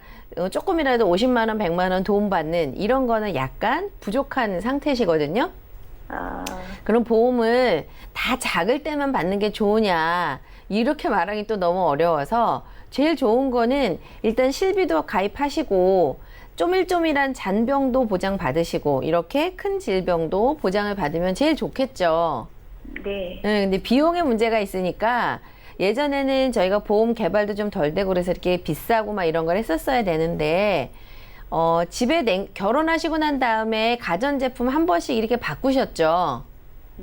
조금이라도 50만 원, 100만 원 도움 받는 이런 거는 약간 부족한 상태시거든요. 아, 그럼 보험을 다 작을 때만 받는 게 좋으냐 이렇게 말하기 또 너무 어려워서 제일 좋은 거는 일단 실비도 가입하시고 쪼밀쪼밀한 잔병도 보장 받으시고 이렇게 큰 질병도 보장을 받으면 제일 좋겠죠. 네. 근데 비용의 문제가 있으니까 예전에는 저희가 보험 개발도 좀 덜 되고 그래서 이렇게 비싸고 막 이런 걸 했었어야 되는데 집에 결혼하시고 난 다음에 가전제품 한 번씩 이렇게 바꾸셨죠.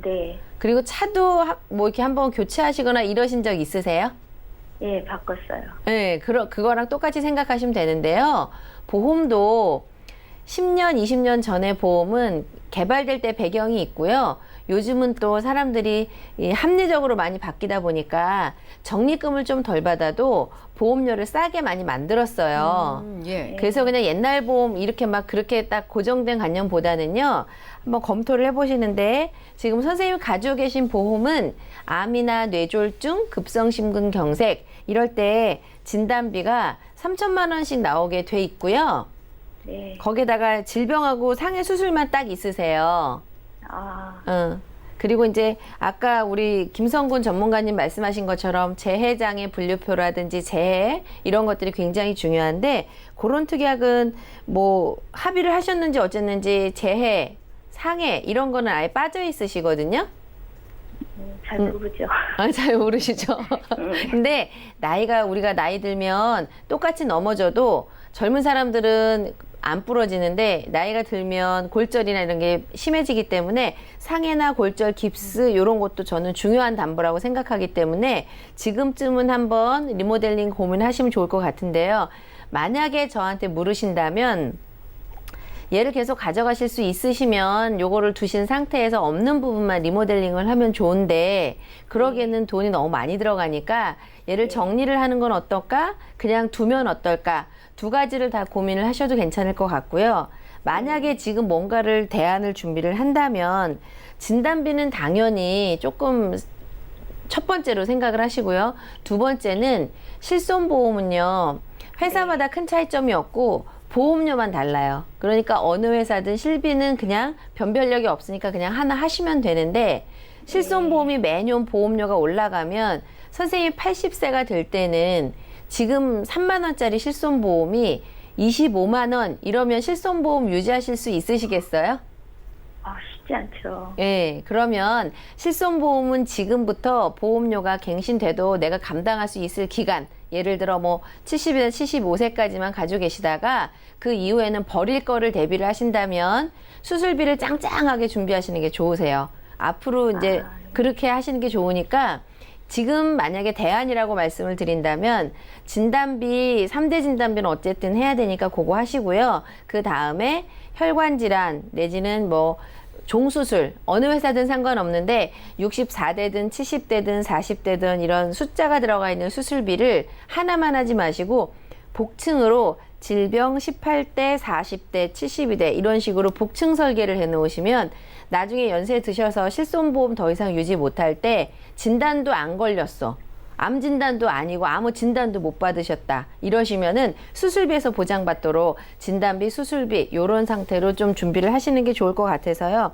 네. 그리고 차도 뭐 이렇게 한번 교체하시거나 이러신 적 있으세요? 예, 바꿨어요. 네, 그거랑 똑같이 생각하시면 되는데요. 보험도 10년, 20년 전의 보험은 개발될 때 배경이 있고요. 요즘은 또 사람들이 합리적으로 많이 바뀌다 보니까 적립금을 좀 덜 받아도 보험료를 싸게 많이 만들었어요. 예. 그래서 그냥 옛날 보험 이렇게 막 그렇게 딱 고정된 관념보다는요, 한번 검토를 해보시는데, 지금 선생님이 가지고 계신 보험은 암이나 뇌졸중, 급성심근경색 이럴 때 진단비가 3천만 원씩 나오게 돼 있고요. 네. 거기에다가 질병하고 상해 수술만 딱 있으세요. 아, 그리고 이제 아까 우리 김성군 전문가님 말씀하신 것처럼 재해장애 분류표라든지 재해 이런 것들이 굉장히 중요한데, 그런 특약은 뭐 합의를 하셨는지 어쨌는지 재해, 상해 이런 거는 아예 빠져 있으시거든요. 잘 모르죠. 잘 모르시죠? 근데 우리가 나이 들면 똑같이 넘어져도 젊은 사람들은 안 부러지는데 나이가 들면 골절이나 이런 게 심해지기 때문에 상해나 골절, 깁스 이런 것도 저는 중요한 담보라고 생각하기 때문에 지금쯤은 한번 리모델링 고민하시면 좋을 것 같은데요. 만약에 저한테 물으신다면 얘를 계속 가져가실 수 있으시면 요거를 두신 상태에서 없는 부분만 리모델링을 하면 좋은데, 그러기에는 돈이 너무 많이 들어가니까 얘를 정리를 하는 건 어떨까? 그냥 두면 어떨까? 두 가지를 다 고민을 하셔도 괜찮을 것 같고요. 만약에 지금 뭔가를 대안을 준비를 한다면 진단비는 당연히 조금 첫 번째로 생각을 하시고요. 두 번째는 실손보험은요, 회사마다 큰 차이점이 없고 보험료만 달라요. 그러니까 어느 회사든 실비는 그냥 변별력이 없으니까 그냥 하나 하시면 되는데, 실손보험이 매년 보험료가 올라가면 선생님이 80세가 될 때는 지금 3만 원짜리 실손보험이 25만 원 이러면 실손보험 유지하실 수 있으시겠어요? 쉽지 않죠. 예, 그러면 실손보험은 지금부터 보험료가 갱신돼도 내가 감당할 수 있을 기간, 예를 들어 뭐 70에서 75세까지만 가지고 계시다가 그 이후에는 버릴 거를 대비를 하신다면 수술비를 짱짱하게 준비하시는 게 좋으세요. 앞으로 이제 그렇게 하시는 게 좋으니까, 지금 만약에 대안이라고 말씀을 드린다면 진단비, 3대 진단비는 어쨌든 해야 되니까 그거 하시고요. 그 다음에 혈관질환 내지는 뭐 종수술, 어느 회사든 상관없는데 64대든 70대든 40대든 이런 숫자가 들어가 있는 수술비를 하나만 하지 마시고 복층으로 질병 18대, 40대, 72대 이런 식으로 복층 설계를 해 놓으시면 나중에 연세 드셔서 실손보험 더 이상 유지 못할 때 진단도 안 걸렸어, 암 진단도 아니고 아무 진단도 못 받으셨다 이러시면은 수술비에서 보장받도록 진단비, 수술비 요런 상태로 좀 준비를 하시는 게 좋을 것 같아서요.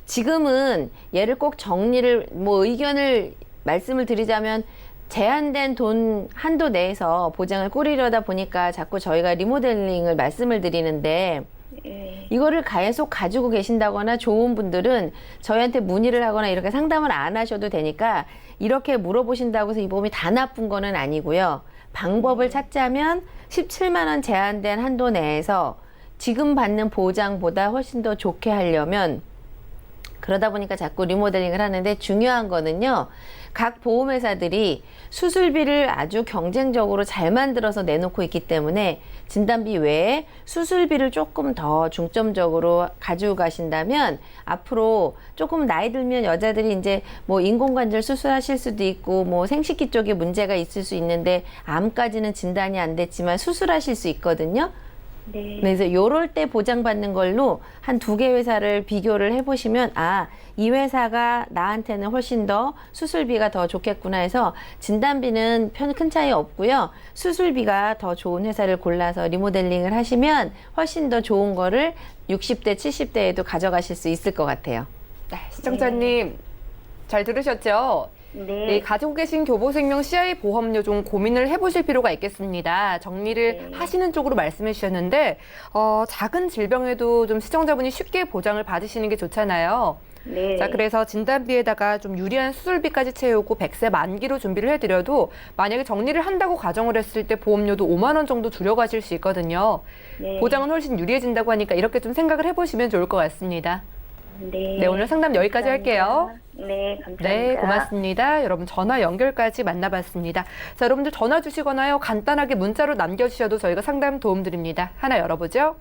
지금은 얘를 꼭 정리를 의견을 말씀을 드리자면, 제한된 돈 한도 내에서 보장을 꾸리려다 보니까 자꾸 저희가 리모델링을 말씀을 드리는데, 이거를 계속 가지고 계신다거나 좋은 분들은 저희한테 문의를 하거나 이렇게 상담을 안 하셔도 되니까, 이렇게 물어보신다고 해서 이 보험이 다 나쁜 거는 아니고요. 방법을 찾자면 17만 원 제한된 한도 내에서 지금 받는 보장보다 훨씬 더 좋게 하려면, 그러다 보니까 자꾸 리모델링을 하는데, 중요한 거는요, 각 보험회사들이 수술비를 아주 경쟁적으로 잘 만들어서 내놓고 있기 때문에 진단비 외에 수술비를 조금 더 중점적으로 가지고 가신다면, 앞으로 조금 나이 들면 여자들이 이제 뭐 인공관절 수술하실 수도 있고 뭐 생식기 쪽에 문제가 있을 수 있는데 암까지는 진단이 안 됐지만 수술하실 수 있거든요. 네. 그래서 요럴 때 보장받는 걸로 한 2개 회사를 비교를 해보시면, 이 회사가 나한테는 훨씬 더 수술비가 더 좋겠구나 해서 진단비는 큰 차이 없고요. 수술비가 더 좋은 회사를 골라서 리모델링을 하시면 훨씬 더 좋은 거를 60대, 70대에도 가져가실 수 있을 것 같아요. 네, 시청자님 잘 들으셨죠? 네, 가지고 계신 교보생명 CI 보험료 좀 고민을 해보실 필요가 있겠습니다. 정리를 하시는 쪽으로 말씀해 주셨는데, 작은 질병에도 좀 시청자분이 쉽게 보장을 받으시는 게 좋잖아요. 네. 자, 그래서 진단비에다가 좀 유리한 수술비까지 채우고 100세 만기로 준비를 해드려도, 만약에 정리를 한다고 가정을 했을 때 보험료도 5만 원 정도 줄여가실 수 있거든요. 네. 보장은 훨씬 유리해진다고 하니까 이렇게 좀 생각을 해보시면 좋을 것 같습니다. 네. 네, 오늘 상담 여기까지 감사합니다. 할게요. 네, 감사합니다. 네, 고맙습니다. 여러분 전화 연결까지 만나봤습니다. 자, 여러분들 전화 주시거나요. 간단하게 문자로 남겨주셔도 저희가 상담 도움 드립니다. 하나 열어보죠.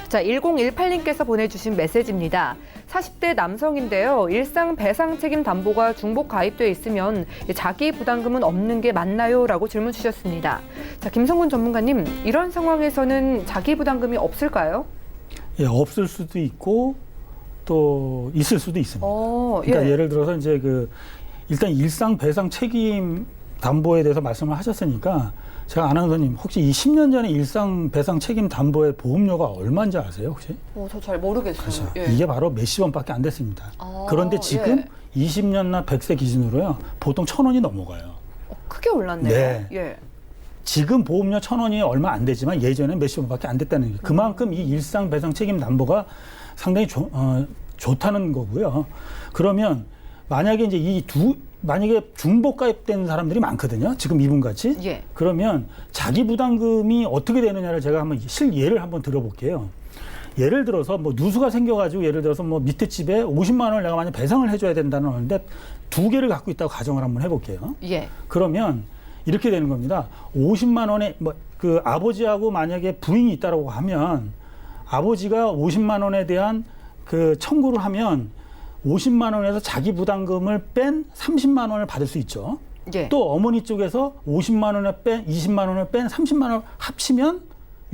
자, 1018님께서 보내주신 메시지입니다. 40대 남성인데요. 일상 배상 책임 담보가 중복 가입돼 있으면 자기 부담금은 없는 게 맞나요? 라고 질문 주셨습니다. 자, 김성근 전문가님, 이런 상황에서는 자기 부담금이 없을까요? 예, 없을 수도 있고 또 있을 수도 있습니다. 그러니까 예. 예를 들어서 이제 일단 일상 배상 책임 담보에 대해서 말씀을 하셨으니까 제가 아나운서님 혹시 이 10년 전에 일상 배상 책임 담보의 보험료가 얼마인지 아세요 혹시? 저 잘 모르겠어요. 그렇죠. 예. 이게 바로 몇십 원밖에 안 됐습니다. 그런데 지금 20년나 100세 기준으로요 보통 1,000원이 넘어가요. 크게 올랐네요. 네. 예. 지금 보험료 1,000원이 얼마 안 되지만 예전에 몇십 원밖에 안 됐다는 거예요. 그만큼 이 일상 배상 책임 담보가 상당히 좋다는 거고요. 그러면 만약에 이제 만약에 중복 가입된 사람들이 많거든요. 지금 이분같이. 예. 그러면 자기 부담금이 어떻게 되느냐를 제가 한번 예를 한번 들어볼게요. 예를 들어서 뭐 누수가 생겨가지고 예를 들어서 뭐 밑에 집에 50만 원을 내가 만약 배상을 해줘야 된다는 건데 2개를 갖고 있다고 가정을 한번 해볼게요. 예. 그러면 이렇게 되는 겁니다. 50만 원에 그 아버지하고 만약에 부인이 있다라고 하면 아버지가 50만 원에 대한 그 청구를 하면 50만 원에서 자기 부담금을 뺀 30만 원을 받을 수 있죠. 예. 또 어머니 쪽에서 50만 원에 뺀 20만 원을 뺀 30만 원을 합치면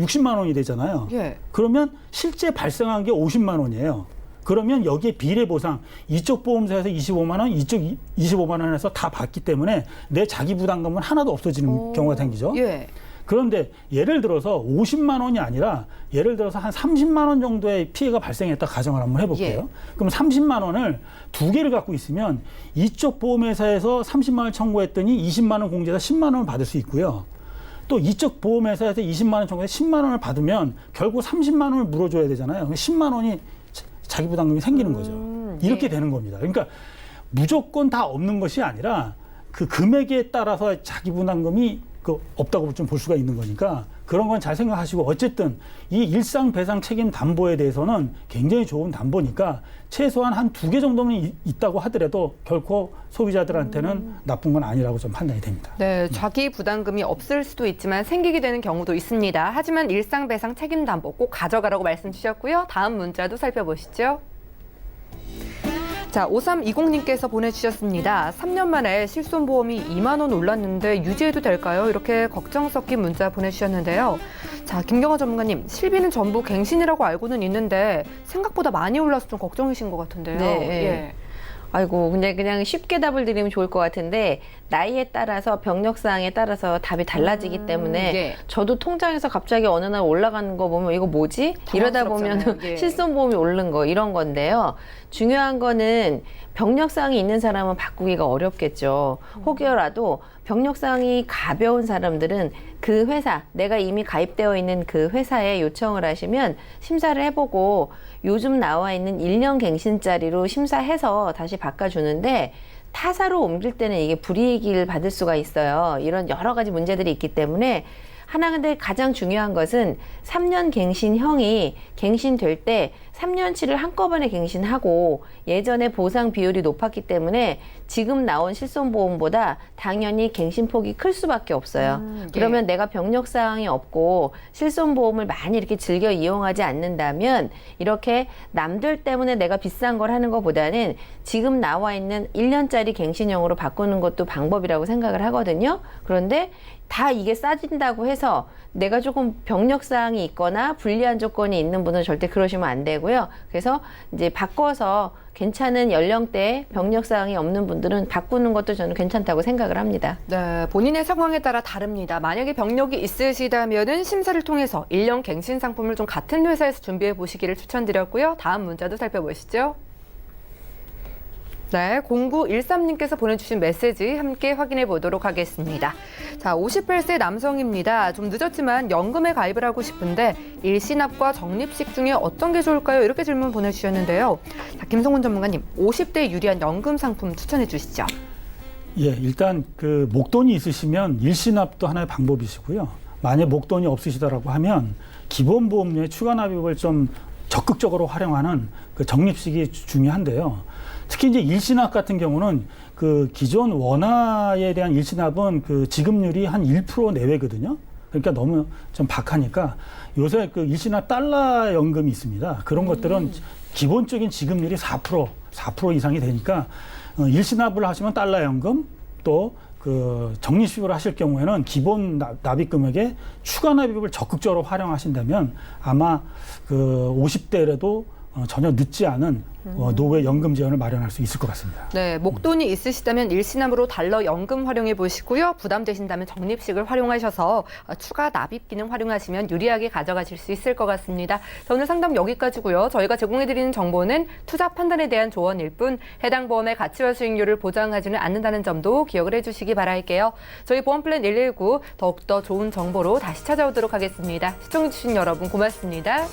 60만 원이 되잖아요. 예. 그러면 실제 발생한 게 50만 원이에요. 그러면 여기에 비례 보상 이쪽 보험사에서 25만 원, 이쪽 25만 원에서 다 받기 때문에 내 자기 부담금은 하나도 없어지는 경우가 생기죠. 예. 그런데 예를 들어서 50만 원이 아니라 예를 들어서 한 30만 원 정도의 피해가 발생했다 가정을 한번 해볼게요. 예. 그럼 30만 원을 2개를 갖고 있으면 이쪽 보험회사에서 30만 원을 청구했더니 20만 원 공제해서 10만 원을 받을 수 있고요. 또 이쪽 보험회사에서 20만 원 청구해서 10만 원을 받으면 결국 30만 원을 물어줘야 되잖아요. 10만 원이 자기 부담금이 생기는 거죠. 이렇게 되는 겁니다. 그러니까 무조건 다 없는 것이 아니라 그 금액에 따라서 자기 부담금이 없다고 좀 볼 수가 있는 거니까 그런 건 잘 생각하시고 어쨌든 이 일상 배상 책임 담보에 대해서는 굉장히 좋은 담보니까 최소한 한 2개 정도는 있다고 하더라도 결코 소비자들한테는 나쁜 건 아니라고 좀 판단이 됩니다. 네, 자기 부담금이 없을 수도 있지만 생기게 되는 경우도 있습니다. 하지만 일상 배상 책임 담보 꼭 가져가라고 말씀 주셨고요. 다음 문자도 살펴보시죠. 자, 5320님께서 보내주셨습니다. 3년 만에 실손보험이 2만 원 올랐는데 유지해도 될까요? 이렇게 걱정 섞인 문자 보내주셨는데요. 자, 김경화 전문가님, 실비는 전부 갱신이라고 알고는 있는데 생각보다 많이 올라서 좀 걱정이신 것 같은데요. 네. 예. 아이고, 그냥 쉽게 답을 드리면 좋을 것 같은데 나이에 따라서 병력사항에 따라서 답이 달라지기 때문에 예. 저도 통장에서 갑자기 어느 날 올라가는 거 보면 이거 뭐지? 이러다 보면 예. 실손보험이 오른 거 이런 건데요. 중요한 거는 병력사항이 있는 사람은 바꾸기가 어렵겠죠. 혹여라도 병력사항이 가벼운 사람들은 그 회사, 내가 이미 가입되어 있는 그 회사에 요청을 하시면 심사를 해보고 요즘 나와 있는 1년 갱신짜리로 심사해서 다시 바꿔주는데 타사로 옮길 때는 이게 불이익을 받을 수가 있어요. 이런 여러 가지 문제들이 있기 때문에 하나 근데 가장 중요한 것은 3년 갱신형이 갱신될 때 3년치를 한꺼번에 갱신하고 예전에 보상 비율이 높았기 때문에 지금 나온 실손보험보다 당연히 갱신폭이 클 수밖에 없어요. 그러면 내가 병력사항이 없고 실손보험을 많이 이렇게 즐겨 이용하지 않는다면 이렇게 남들 때문에 내가 비싼 걸 하는 것보다는 지금 나와 있는 1년짜리 갱신형으로 바꾸는 것도 방법이라고 생각을 하거든요. 그런데 다 이게 싸진다고 해서 내가 조금 병력사항이 있거나 불리한 조건이 있는 분은 절대 그러시면 안 되고요. 그래서 이제 바꿔서 괜찮은 연령대 병력사항이 없는 분들은 바꾸는 것도 저는 괜찮다고 생각을 합니다. 네, 본인의 상황에 따라 다릅니다. 만약에 병력이 있으시다면은 심사를 통해서 1년 갱신 상품을 좀 같은 회사에서 준비해 보시기를 추천드렸고요. 다음 문자도 살펴보시죠. 네, 0913님께서 보내주신 메시지 함께 확인해 보도록 하겠습니다. 자, 58세 남성입니다. 좀 늦었지만 연금에 가입을 하고 싶은데 일시납과 적립식 중에 어떤 게 좋을까요? 이렇게 질문 보내주셨는데요. 자, 김성훈 전문가님, 50대에 유리한 연금 상품 추천해 주시죠. 예, 일단 그 목돈이 있으시면 일시납도 하나의 방법이시고요. 만약 목돈이 없으시다라고 하면 기본보험료의 추가 납입을 좀 적극적으로 활용하는 그 적립식이 중요한데요. 특히 이제 일시납 같은 경우는 그 기존 원화에 대한 일시납은 그 지급률이 한 1% 내외거든요. 그러니까 너무 좀 박하니까 요새 그 일시납 달러 연금이 있습니다. 그런 것들은 기본적인 지급률이 4% 이상이 되니까 일시납을 하시면 달러 연금 또 그 적립식으로 하실 경우에는 기본 납입 금액에 추가 납입을 적극적으로 활용하신다면 아마 그 50대라도 전혀 늦지 않은 노후의 연금 지원을 마련할 수 있을 것 같습니다. 네, 목돈이 있으시다면 일시납으로 달러 연금 활용해 보시고요. 부담되신다면 적립식을 활용하셔서 추가 납입 기능 활용하시면 유리하게 가져가실 수 있을 것 같습니다. 자, 오늘 상담 여기까지고요. 저희가 제공해드리는 정보는 투자 판단에 대한 조언일 뿐 해당 보험의 가치와 수익률을 보장하지는 않는다는 점도 기억을 해주시기 바랄게요. 저희 보험플랜 119 더욱더 좋은 정보로 다시 찾아오도록 하겠습니다. 시청해주신 여러분 고맙습니다.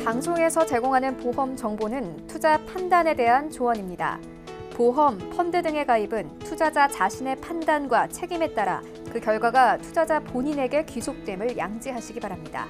방송에서 제공하는 보험 정보는 투자 판단에 대한 조언입니다. 보험, 펀드 등의 가입은 투자자 자신의 판단과 책임에 따라 그 결과가 투자자 본인에게 귀속됨을 양지하시기 바랍니다.